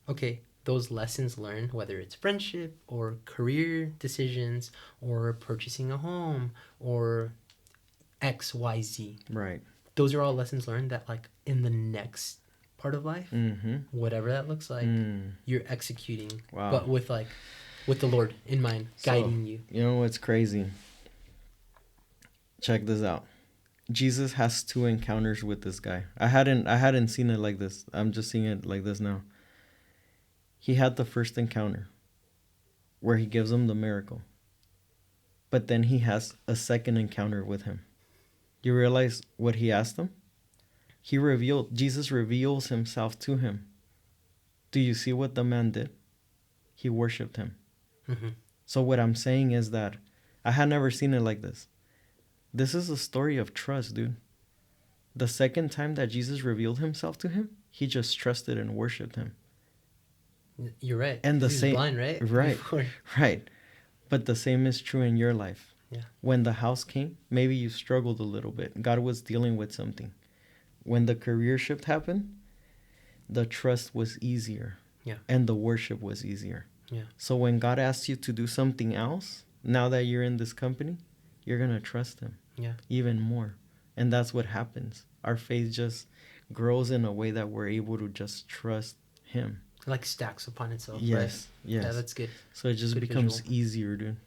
okay, those lessons learned, whether it's friendship or career decisions or purchasing a home or X, Y, Z. Right. Those are all lessons learned that like in the next part of life, whatever that looks like, you're executing. Wow. But with the Lord in mind, guiding you. You know what's crazy? Check this out. Jesus has two encounters with this guy. I hadn't seen it like this. I'm just seeing it like this now. He had the first encounter where he gives him the miracle. But then he has a second encounter with him. You realize what he asked him? Jesus reveals himself to him. Do you see what the man did? He worshipped him. Mm-hmm. So what I'm saying is that I had never seen it like this. This is a story of trust, dude. The second time that Jesus revealed himself to him, he just trusted and worshipped him. You're right. And the He was same, blind, right? right, Before. right. But the same is true in your life. Yeah. When the house came, maybe you struggled a little bit. God was dealing with something. When the career shift happened, the trust was easier. Yeah. And the worship was easier. Yeah. So when God asks you to do something else, now that you're in this company, you're going to trust him. Yeah. Even more. And that's what happens. Our faith just grows in a way that we're able to just trust him. Like stacks upon itself. Yes. Right? Yes. Yeah, that's good. So it just Good becomes visual. easier, dude.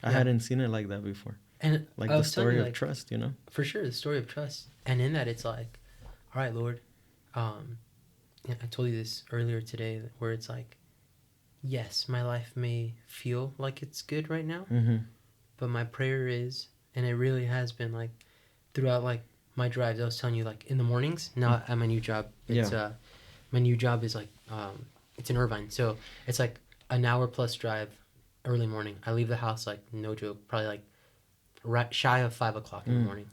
I Yeah. hadn't seen it like that before. And Like I the was telling story you, of like, trust, you know? for sure, the story of trust. And in that, it's like, all right, Lord, yeah, I told you this earlier today, where it's like, yes, my life may feel like it's good right now, Mm-hmm. but my prayer is, and it really has been like throughout like my drives. I was telling you, like in the mornings now at my new job, it's my new job is like it's in Irvine, so it's like an hour plus drive early morning. I leave the house like, no joke, probably like right shy of 5 o'clock in the morning,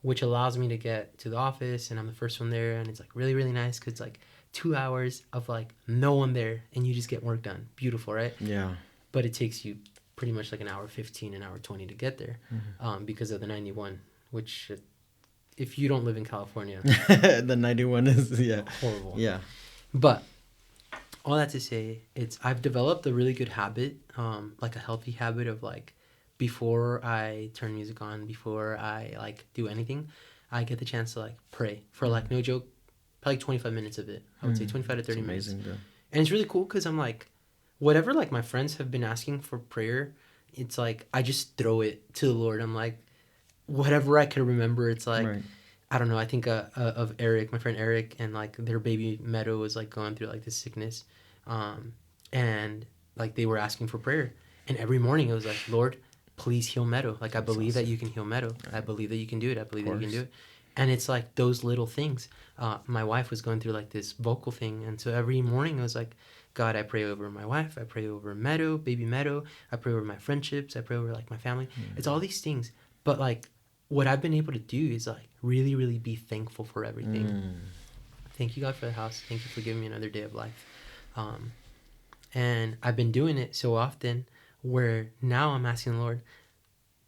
which allows me to get to the office, and I'm the first one there, and it's like really, really nice because it's like 2 hours of like no one there, and you just get work done. Beautiful, right? Yeah. But it takes you pretty much like an hour 15, an hour 20 to get there, because of the 91, which if you don't live in California, The 91 is, yeah. horrible. Yeah. But all that to say, I've developed a really good habit, like a healthy habit of like, before I turn music on, before I like do anything, I get the chance to like pray for like, no joke, probably 25 minutes of it. I would say 25 to 30 It's minutes. amazing, dude. And it's really cool because I'm like, whatever like my friends have been asking for prayer, it's like I just throw it to the Lord. I'm like, whatever I could remember, it's like, Right. I don't know. I think of Eric, my friend Eric, and like their baby Meadow was like going through like this sickness, and like they were asking for prayer, and every morning it was like, Lord, please heal Meadow. Like, I believe that you can heal Meadow. I believe that you can do it. I believe that you can do it. And it's like those little things. My wife was going through like this vocal thing, and so every morning it was like, God, I pray over my wife. I pray over Meadow, baby Meadow. I pray over my friendships. I pray over like my family. It's all these things. But like, what I've been able to do is like really, really be thankful for everything. Thank you, God, for the house. Thank you for giving me another day of life. And I've been doing it so often where now I'm asking the Lord,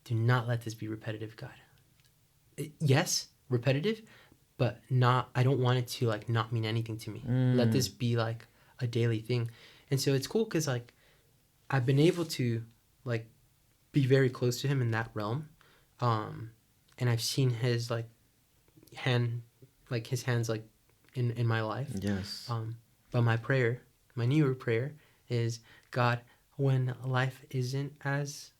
do not let this be repetitive, God. Yes, repetitive, but not, I don't want it to like not mean anything to me. Let this be like a daily thing. And so it's cool because like I've been able to like be very close to him in that realm. And I've seen his like his hands like in my life. Yes. But my prayer, my newer prayer is, God, when life isn't as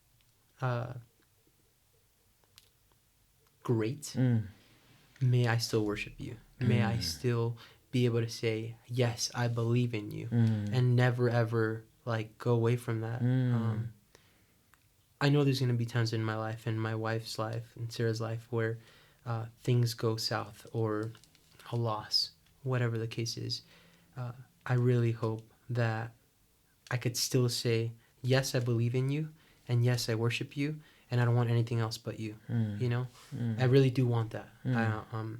great, may I still worship you. May I still be able to say, yes, I believe in you, and never ever like go away from that. I know there's going to be times in my life and my wife's life and Sarah's life where things go south or a loss, whatever the case is. I really hope that I could still say, yes, I believe in you, and yes, I worship you, and I don't want anything else but you. You know, I really do want that. And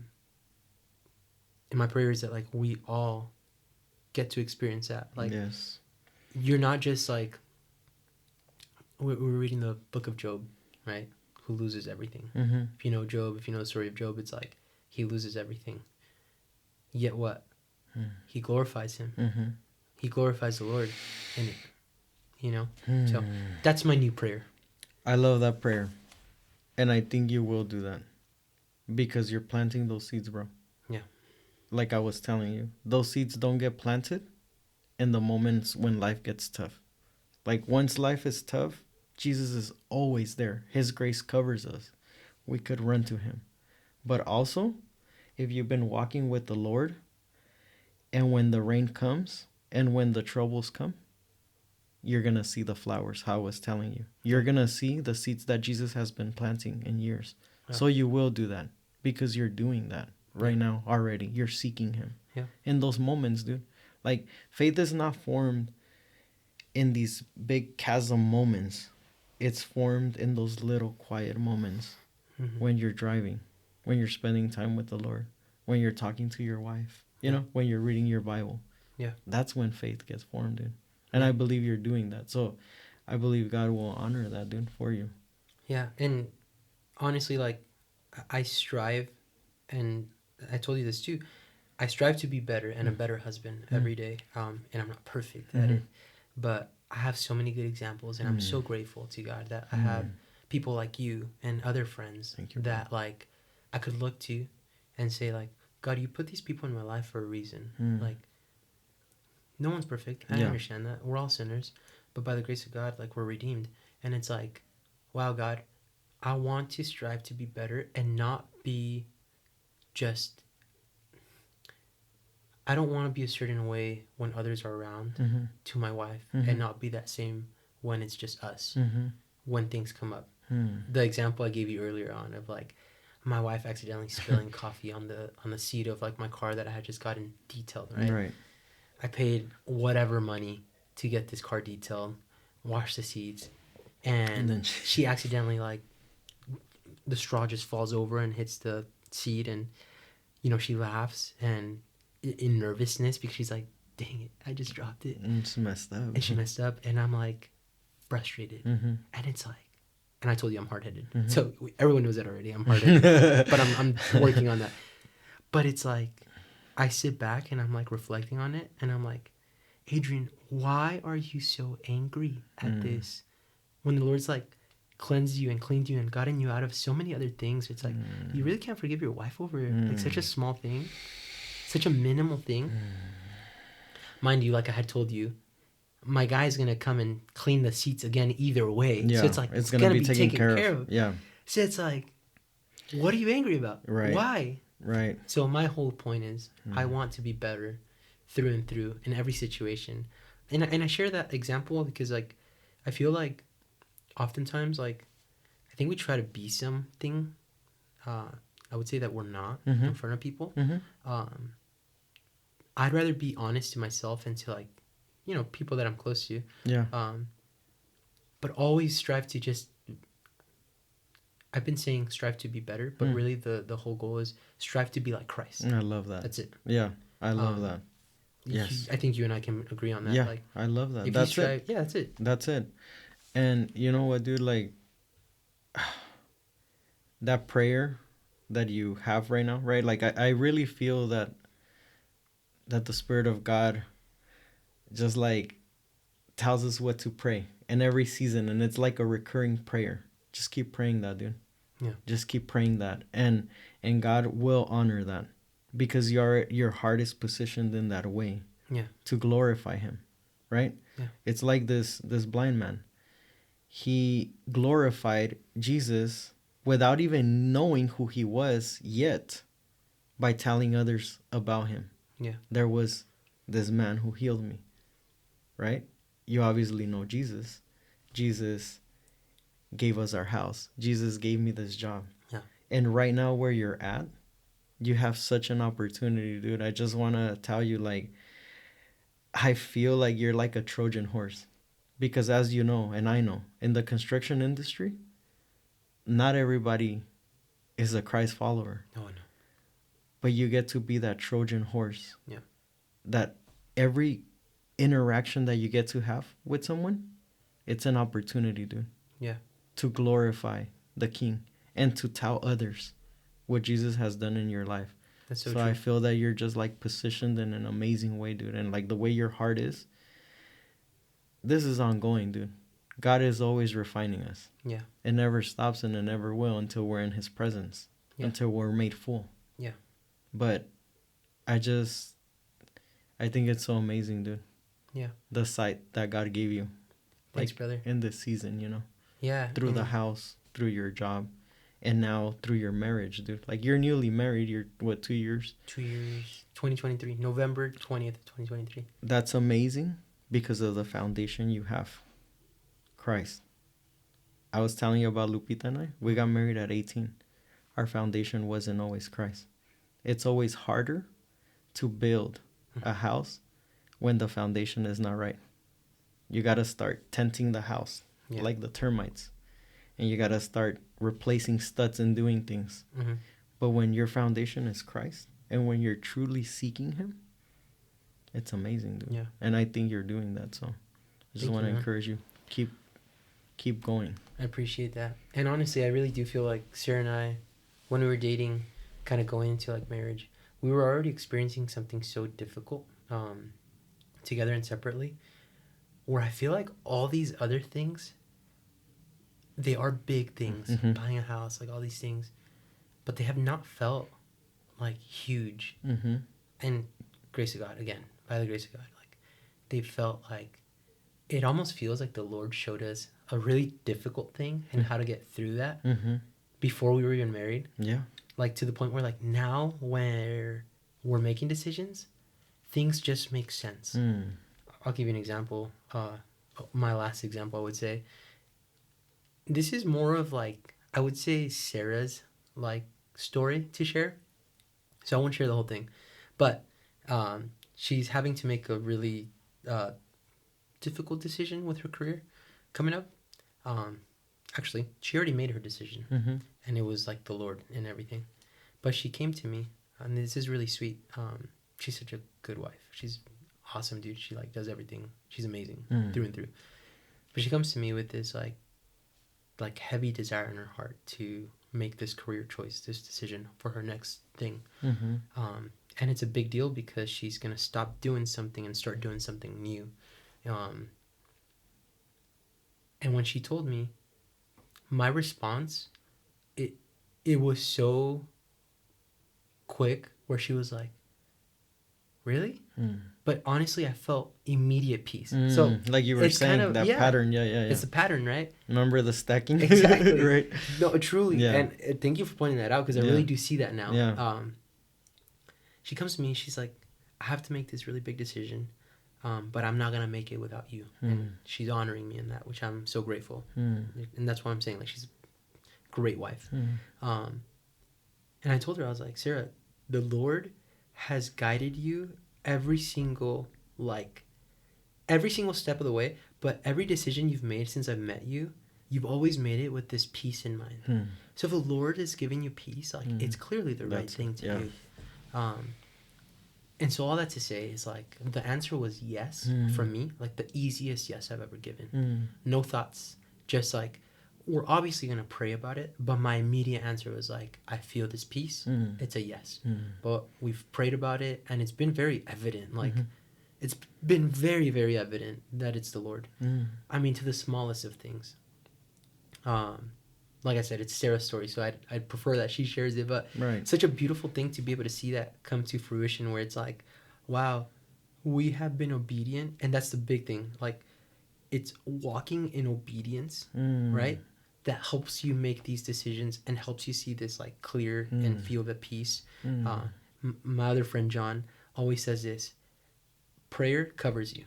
my prayer is that like we all get to experience that. Like, yes. You're not just like, we're reading the book of Job, right? Who loses everything. If you know Job, if you know the story of Job, it's like he loses everything. Yet what? He glorifies him. He glorifies the Lord in it, you know? So that's my new prayer. I love that prayer. And I think you will do that. Because you're planting those seeds, bro. Yeah. Like I was telling you, those seeds don't get planted in the moments when life gets tough. Like once life is tough, Jesus is always there. His grace covers us. We could run to him. But also, if you've been walking with the Lord, and when the rain comes and when the troubles come, you're going to see the flowers, how I was telling you. You're going to see the seeds that Jesus has been planting in years. Yeah. So you will do that because you're doing that right now already. You're seeking him. Yeah. In those moments, dude. Like, faith is not formed in these big chasm moments. It's formed in those little quiet moments when you're driving, when you're spending time with the Lord, when you're talking to your wife, you know, when you're reading your Bible. Yeah. That's when faith gets formed, dude. And I believe you're doing that. So I believe God will honor that, dude, for you. Yeah. And honestly, like, I strive, and I told you this too, I strive to be better and a better husband every day. And I'm not perfect at it, but I have so many good examples, and I'm so grateful to God that I have people like you and other friends that, like, I could look to and say, like, God, you put these people in my life for a reason. Like, no one's perfect. I understand that. We're all sinners. But by the grace of God, like, we're redeemed. And it's like, wow, God, I want to strive to be better and not be just... I don't want to be a certain way when others are around to my wife and not be that same when it's just us, when things come up. The example I gave you earlier on of, like, my wife accidentally spilling coffee on the seat of, like, my car that I had just gotten detailed, right? I paid whatever money to get this car detailed, wash the seats, and then she accidentally, like, the straw just falls over and hits the seat, and, you know, she laughs and in nervousness because she's like, dang it, I just dropped it. And she messed up. And she messed up, and I'm, like, frustrated. And it's like, and I told you I'm hard-headed. So everyone knows that already. I'm hard-headed. But I'm working on that. But it's like, I sit back and I'm, like, reflecting on it, and I'm like, Adrian, why are you so angry at this? When the Lord's, like, cleansed you and cleaned you and gotten you out of so many other things, it's like, you really can't forgive your wife over, like, such a small thing, such a minimal thing. Mind you, like I had told you, my guy's going to come and clean the seats again either way. Yeah, so it's like, it's going to be taken care of. Yeah. So it's like, what are you angry about? Right. Why? Right. So my whole point is, I want to be better through and through in every situation. And I share that example because, like, I feel like oftentimes, like, I think we try to be something. I would say that we're not in front of people. I'd rather be honest to myself and to, like, you know, people that I'm close to. Yeah. But always strive to just... I've been saying strive to be better, but really the whole goal is strive to be like Christ. I love that. That's it. Yeah, I love that. Yes. I think you and I can agree on that. Yeah, like, I love that. If that's you strive, it. Yeah, that's it. That's it. And you know what, dude? Like, that prayer that you have right now, right? Like, I really feel that the Spirit of God just, like, tells us what to pray in every season. And it's like a recurring prayer. Just keep praying that, dude. Yeah. Just keep praying that. And God will honor that. Because your heart is positioned in that way. Yeah. To glorify him. Right? Yeah. It's like this blind man. He glorified Jesus without even knowing who he was yet, by telling others about him. Yeah. There was this man who healed me. Right? You obviously know Jesus. Jesus gave us our house. Jesus gave me this job. Yeah. And right now where you're at, you have such an opportunity, dude. I just want to tell you, like, I feel like you're like a Trojan horse. Because as you know, and I know, in the construction industry, not everybody is a Christ follower. Oh, no. But you get to be that Trojan horse. Yeah. That every interaction that you get to have with someone, it's an opportunity, dude. Yeah. To glorify the King and to tell others what Jesus has done in your life. That's so true. I feel that you're just, like, positioned in an amazing way, dude. And, like, the way your heart is, this is ongoing, dude. God is always refining us. Yeah. It never stops and it never will until we're in his presence. Yeah. Until we're made full. Yeah. But I think it's so amazing, dude. Yeah. The sight that God gave you. Thanks, like, brother. In this season, you know. Yeah. Through the house, through your job. And now through your marriage, dude, like you're newly married, you're what, 2 years? 2 years, 2023, November 20th, 2023. That's amazing because of the foundation you have, Christ. I was telling you about Lupita and I. We got married at 18. Our foundation wasn't always Christ. It's always harder to build a house when the foundation is not right. You got to start tenting the house like the termites. And you got to start replacing studs and doing things. Mm-hmm. But when your foundation is Christ and when you're truly seeking him, it's amazing, dude. Yeah. And I think you're doing that. So I just want to encourage you. Keep going. I appreciate that. And honestly, I really do feel like Sarah and I, when we were dating, kind of going into like marriage, we were already experiencing something so difficult together and separately, where I feel like all these other things, they are big things, buying a house, like all these things, but they have not felt like huge. And grace of God, again, by the grace of God, like they felt like, it almost feels like the Lord showed us a really difficult thing and how to get through that before we were even married. Yeah. Like to the point where like now where we're making decisions, things just make sense. I'll give you an example. My last example, I would say, this is more of like, I would say Sarah's like story to share. So I won't share the whole thing, but she's having to make a really difficult decision with her career coming up. Actually, she already made her decision, and it was like the Lord and everything. But she came to me, and this is really sweet. She's such a good wife. She's awesome, dude. She like does everything. She's amazing through and through. But she comes to me with this like heavy desire in her heart to make this career choice, this decision for her next thing. And it's a big deal because she's gonna stop doing something and start doing something new. And when she told me, my response, it was so quick, where she was like, really? But honestly, I felt immediate peace. So like you were saying, kind of, that pattern. Yeah. It's a pattern, right? Remember the stacking? Exactly. Right. No, truly. Yeah. And thank you for pointing that out, because I really do see that now. Yeah. She comes to me, she's like, I have to make this really big decision, but I'm not going to make it without you. And she's honoring me in that, which I'm so grateful. And that's why I'm saying, like, she's a great wife. And I told her, I was like, Sarah, the Lord has guided you every single step of the way, but every decision you've made since I've met you, you've always made it with this peace in mind. So if the Lord is giving you peace, like it's clearly the right thing to do. And so all that to say is like the answer was yes for me, like the easiest yes I've ever given. No thoughts, just like, we're obviously going to pray about it, but my immediate answer was like, I feel this peace. It's a yes. But we've prayed about it, and it's been very evident. Like, it's been very, very evident that it's the Lord. I mean, to the smallest of things. Like I said, it's Sarah's story, so I'd prefer that she shares it. But such a beautiful thing to be able to see that come to fruition, where it's like, wow, we have been obedient. And that's the big thing. Like, it's walking in obedience, right? That helps you make these decisions and helps you see this like clear and feel the peace. My other friend John always says this: prayer covers you,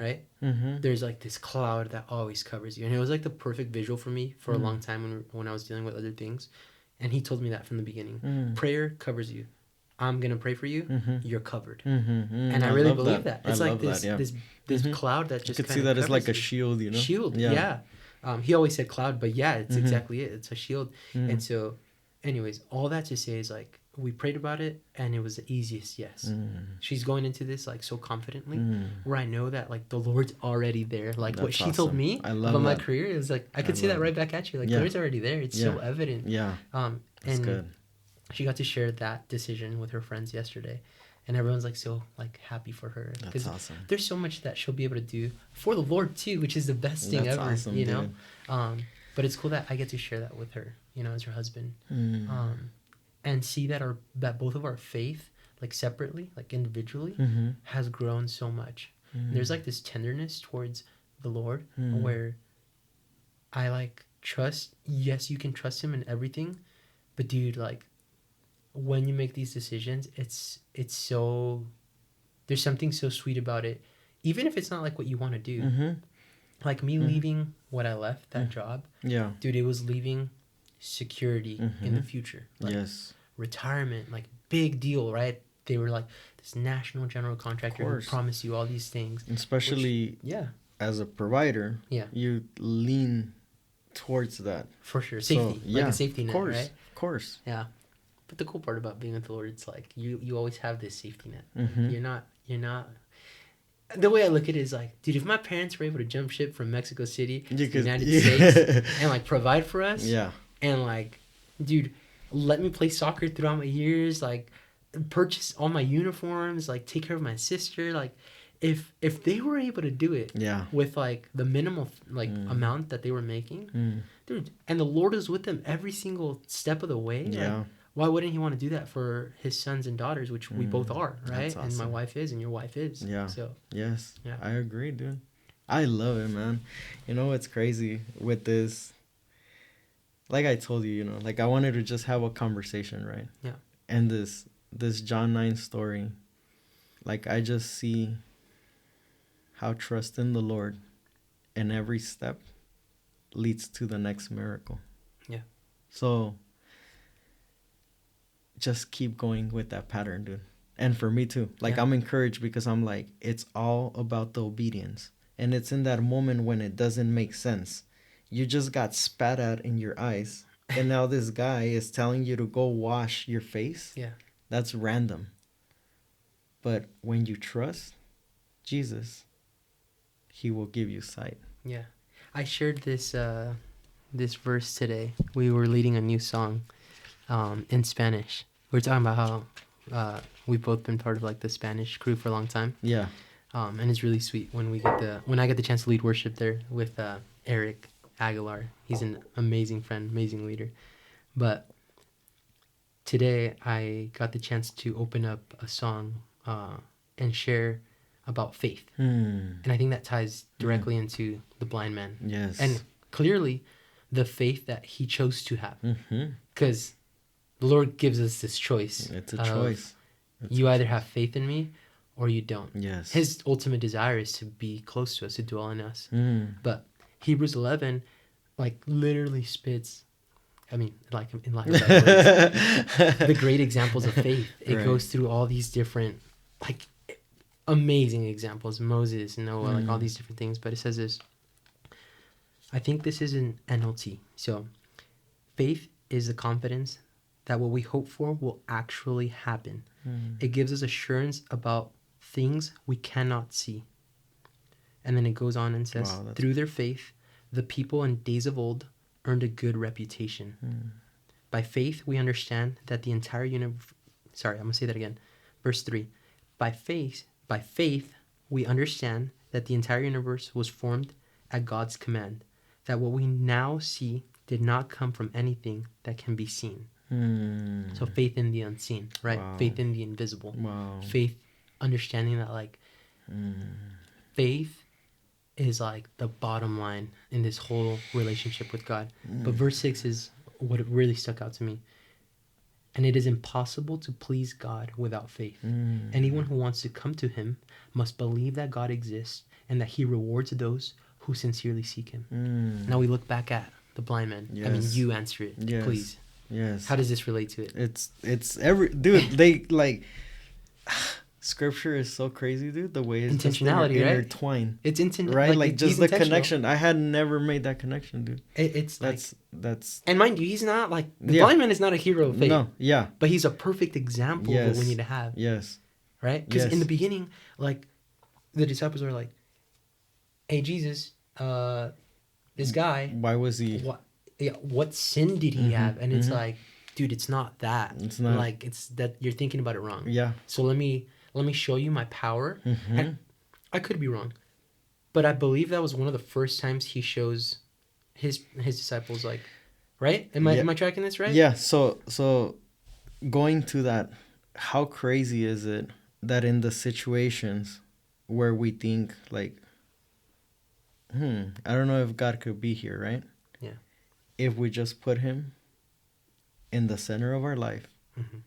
right? There's like this cloud that always covers you, and it was like the perfect visual for me for a long time when I was dealing with other things. And he told me that from the beginning: prayer covers you. I'm gonna pray for you. You're covered, and I really believe that. It's like this cloud that just. You could see that as like a shield, you know. Shield, yeah. He always said cloud, but yeah, it's exactly it. It's a shield. And so, anyways, all that to say is like, we prayed about it, and it was the easiest yes. She's going into this like so confidently, where I know that like the Lord's already there. Like, that's what she told me about my career is like, I could see that right back at you. Like, the Lord's already there. It's so evident. Yeah. That's good. She got to share that decision with her friends yesterday, and everyone's like so like happy for her. That's awesome. There's so much that she'll be able to do for the Lord too, which is the best thing ever. Awesome, you know. Dude. But it's cool that I get to share that with her, you know, as her husband, and see that both of our faith, like separately, like individually, has grown so much. There's like this tenderness towards the Lord, where I like trust. Yes, you can trust Him in everything, But dude, like, when you make these decisions, it's so, there's something so sweet about it, even if it's not like what you want to do. Mm-hmm. Like me Mhm. leaving what I left, that job, Yeah. dude, it was leaving security in the Mhm. future. Like, Yes. retirement, like, big deal, right? They were like this national general contractor who course. promised you all these things. Especially Yeah, as a provider, yeah, you lean towards that. for sure. So, Safety, like yeah, a safety of net, course, right? of course. Yeah. But the cool part about being with the Lord, it's like you always have this safety net. Mhm. You're not. The way I look at it is like, dude, if my parents were able to jump ship from Mexico City to the United States and like provide for us, Yeah. and like, dude, let me play soccer throughout my years, like, purchase all my uniforms, like, take care of my sister, like, if they were able to do it Yeah. with like the minimal like amount that they were making, dude, and the Lord is with them every single step of the way, Yeah. like, why wouldn't he want to do that for his sons and daughters, which we both are, right? That's And my awesome. wife is, and your wife is. Yeah. So Yes. Yeah. I agree, dude. I love it, man. You know what's crazy with this? Like I told you, like I wanted to just have a conversation, right? Yeah. And this John 9 story, like I just see how trust in the Lord in every step leads to the next miracle. Yeah. So just keep going with that pattern, dude. And for me too. Like Yeah. I'm encouraged because I'm like, it's all about the obedience. And it's in that moment when it doesn't make sense. You just got spat at in your eyes. And now this guy is telling you to go wash your face. Yeah. That's random. But when you trust Jesus, he will give you sight. Yeah. I shared this this verse today. We were leading a new song in Spanish. We were talking about how we've both been part of like the Spanish crew for a long time. Yeah. And it's really sweet when I get the chance to lead worship there with Eric Aguilar. He's an amazing friend, amazing leader. But today I got the chance to open up a song and share about faith. And I think that ties directly into the blind man. Yes. And clearly the faith that he chose to have. Mm-hmm. Because the Lord gives us this choice. It's a choice. You either have faith in me or you don't. Yes. His ultimate desire is to be close to us, to dwell in us. Mm. But Hebrews 11, like, literally spits, I mean, like, in lack of better words, the great examples of faith. It Right. goes through all these different, like, amazing examples. Moses, Noah, like, all these different things. But it says this. I think this is an NLT. So, faith is the confidence that what we hope for will actually happen. It gives us assurance about things we cannot see. And then it goes on and says, Wow, through their faith, the people in days of old earned a good reputation. By faith, we understand that the entire universe... Sorry, I'm going to say that again. Verse 3. By faith, we understand that the entire universe was formed at God's command, that what we now see did not come from anything that can be seen. So faith in the unseen, right? Wow. Faith in the invisible. Wow. Faith, understanding that, like, faith is like the bottom line in this whole relationship with God. But verse 6 is what really stuck out to me. And it is impossible to please God without faith. Anyone who wants to come to him must believe that God exists and that he rewards those who sincerely seek him. Now we look back at the blind man. I mean, Yes. you answer it, Yes. please. Yes. How does this relate to it? It's every dude. They like scripture is so crazy, dude. The way it's just Intentionality, right? intertwined, It's right? Like he's just the intentional. connection. I had never made that connection, dude. It's like, That's and mind you, he's not like the Yeah. blind man is not a hero of faith. no, yeah, But he's a perfect example of what we Yes. need to have, yes, right? Because in Yes. the beginning, like, the disciples are like, "Hey, Jesus, this guy, why was he? what sin did he Mhm, have?" And it's mhm. like, dude, it's not that. It's not. Like, it's that you're thinking about it wrong. Yeah. So let me show you my power. Mhm. And I could be wrong, but I believe that was one of the first times he shows his disciples, like, right? Am Yeah. I tracking this right? Yeah. So going to that, how crazy is it that in the situations where we think like, I don't know if God could be here, right? Yeah. If we just put him in the center of our life, Mm-hmm.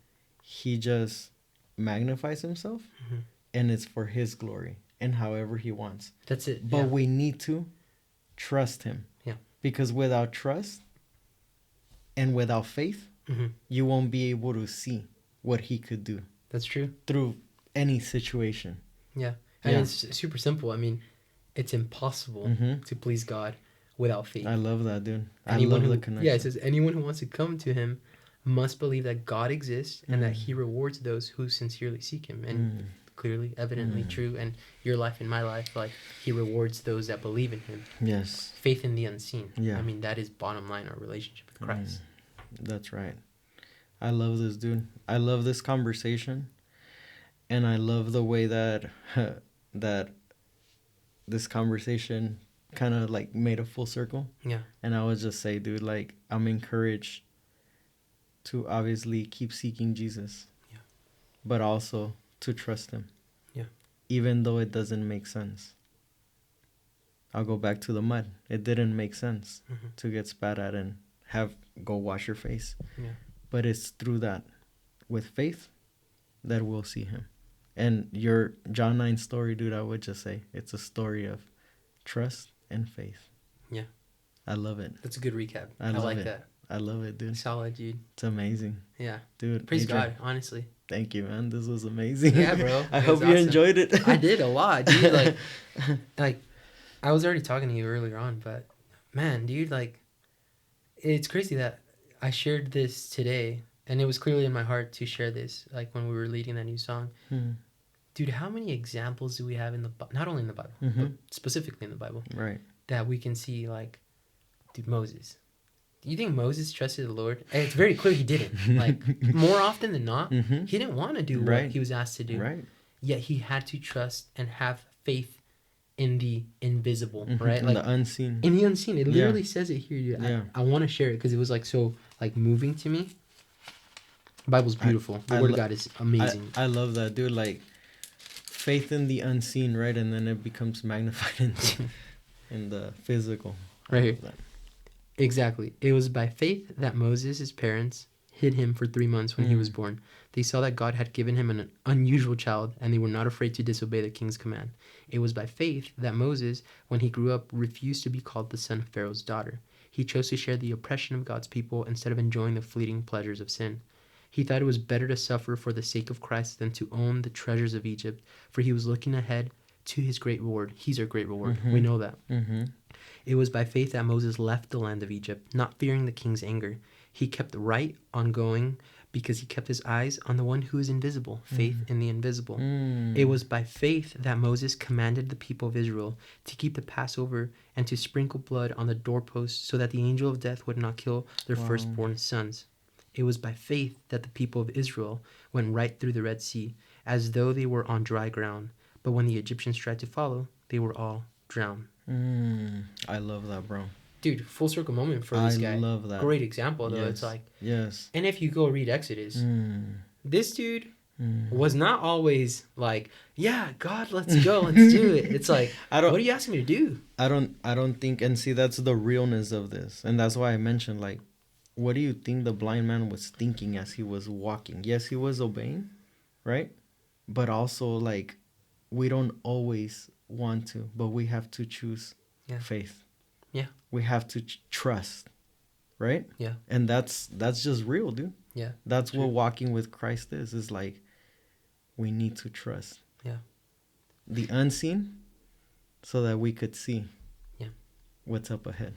he just magnifies himself, Mm-hmm. and it's for his glory and however he wants. That's it. But Yeah. we need to trust him. Yeah. Because without trust and without faith, Mm-hmm. you won't be able to see what he could do That's true. through any situation. Yeah. And Yeah. it's super simple. I mean, it's impossible Mm-hmm. to please God without faith. I love that, dude. Anyone I love who, the connection. Yeah, it says anyone who wants to come to him must believe that God exists and that he rewards those who sincerely seek him. And clearly, evidently true. And your life and my life, like, he rewards those that believe in him. Yes. Faith in the unseen. Yeah. I mean, that is bottom line, our relationship with Christ. That's right. I love this, dude. I love this conversation. And I love the way that that this conversation kind of like made a full circle. Yeah. And I would just say, dude, like, I'm encouraged to obviously keep seeking Jesus. Yeah. But also to trust him. Yeah. Even though it doesn't make sense. I'll go back to the mud. It didn't make sense to get spat at and go wash your face. Yeah. But it's through that, with faith, that we'll see him. And your John 9 story, dude, I would just say it's a story of trust and faith. Yeah. I love it. That's a good recap. I like it. that. I love it, dude. Solid, dude. It's amazing. Yeah. Dude, Praise Adrian, God, honestly. thank you, man. This was amazing. Yeah, bro. I It hope was you awesome. enjoyed it. I did a lot, dude. Like, I was already talking to you earlier on, but man, dude, like, it's crazy that I shared this today, and it was clearly in my heart to share this, like when we were leading that new song. Dude, how many examples do we have in the not only in the Bible, but specifically in the Bible, Right. that we can see, like, dude, Moses. Do you think Moses trusted the Lord? And it's very clear he didn't. Like, more often than not, he didn't want to do what Right. he was asked to do. Right. Yet he had to trust and have faith in the invisible, right? In Like, the unseen. in the unseen. It literally says it here, dude. Yeah. I want to share it because it was, like, so, like, moving to me. The Bible's beautiful. The Word of God is amazing. I love that, dude. Like, faith in the unseen, right? And then it becomes magnified in the physical. I Right love here. that. Exactly. It was by faith that Moses' parents hid him for 3 months when he was born. They saw that God had given him an unusual child, and they were not afraid to disobey the king's command. It was by faith that Moses, when he grew up, refused to be called the son of Pharaoh's daughter. He chose to share the oppression of God's people instead of enjoying the fleeting pleasures of sin. He thought it was better to suffer for the sake of Christ than to own the treasures of Egypt, for he was looking ahead to his great reward. He's our great reward. We know that. It was by faith that Moses left the land of Egypt, not fearing the king's anger. He kept right on going because he kept his eyes on the one who is invisible, faith in the invisible. It was by faith that Moses commanded the people of Israel to keep the Passover and to sprinkle blood on the doorposts so that the angel of death would not kill their firstborn sons. It was by faith that the people of Israel went right through the Red Sea, as though they were on dry ground. But when the Egyptians tried to follow, they were all drowned. I love that, bro. Dude, full circle moment for this guy. I love that. Great example, though. Yes. It's like, Yes. and if you go read Exodus, this dude was not always like, yeah, God, let's go, let's do it. It's like, what are you asking me to do? I don't think, and see, that's the realness of this. And that's why I mentioned, like, what do you think the blind man was thinking as he was walking? Yes, he was obeying, right? But also, like, we don't always want to, but we have to choose faith. Yeah. We have to trust, right? Yeah. And that's just real, dude. Yeah. That's what walking with Christ is like. We need to trust. Yeah. The unseen so that we could see what's up ahead.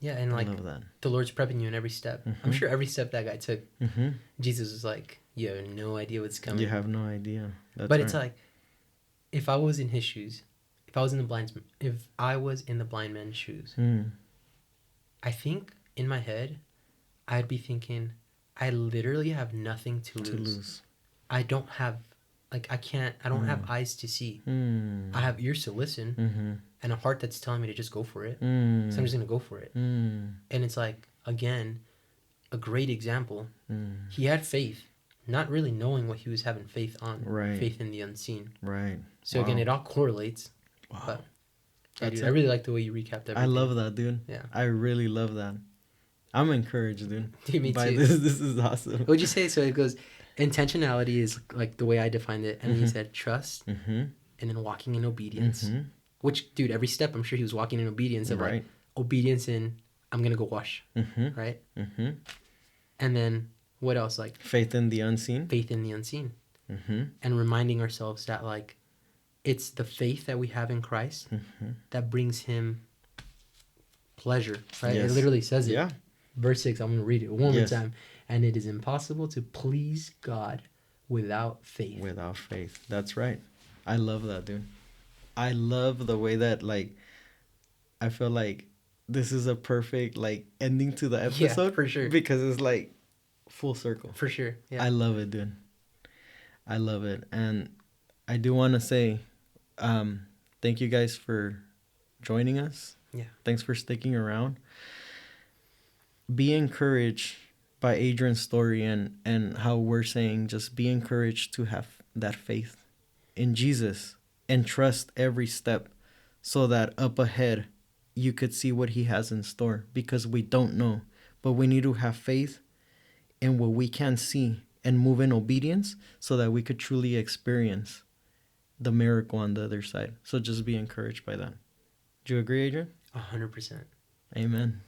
Yeah, and like, I love that. the Lord's prepping you in every step. I'm sure every step that guy took, Jesus was like, you have no idea what's coming. You have no idea. That's but right. it's like, if I was in his shoes, if I was in the blind man's shoes, I think in my head, I'd be thinking, I literally have nothing to lose. I don't have, like, I don't have eyes to see. I have ears to listen and a heart that's telling me to just go for it. So I'm just going to go for it. And it's like, again, a great example. He had faith, not really knowing what he was having faith on. Right. Faith in the unseen. Right. So again, it all correlates. Wow. But yeah, dude, I really like the way you recapped everything. I love that, dude. Yeah. I really love that. I'm encouraged, dude. Dude, me by too. this is awesome. What would you say? So it goes, intentionality is like the way I defined it, and he said trust, Mm-hmm. and then walking in obedience. Mm-hmm. Which, dude, every step I'm sure he was walking in obedience of like Right. obedience in I'm gonna go wash, Mm-hmm. right? Mm-hmm. And then what else? Like Faith in the unseen. faith in the unseen, Mm-hmm. and reminding ourselves that like it's the faith that we have in Christ Mm-hmm. that brings him pleasure, right? It Yes. literally says it. Yeah. Verse 6, I'm going to read it one more Yes. time. And it is impossible to please God without faith. Without faith. That's right. I love that, dude. I love the way that, like, I feel like this is a perfect, like, ending to the episode. Yeah, for sure. Because it's, like, full circle. For sure. Yeah. I love it, dude. I love it. And I do want to say thank you guys for joining us. Yeah. Thanks for sticking around. Be encouraged by Adrian's story and how we're saying just be encouraged to have that faith in Jesus and trust every step so that up ahead you could see what he has in store, because we don't know, but we need to have faith in what we can see and move in obedience so that we could truly experience the miracle on the other side. So just be encouraged by that. Do you agree, Adrian? 100%. Amen. Amen.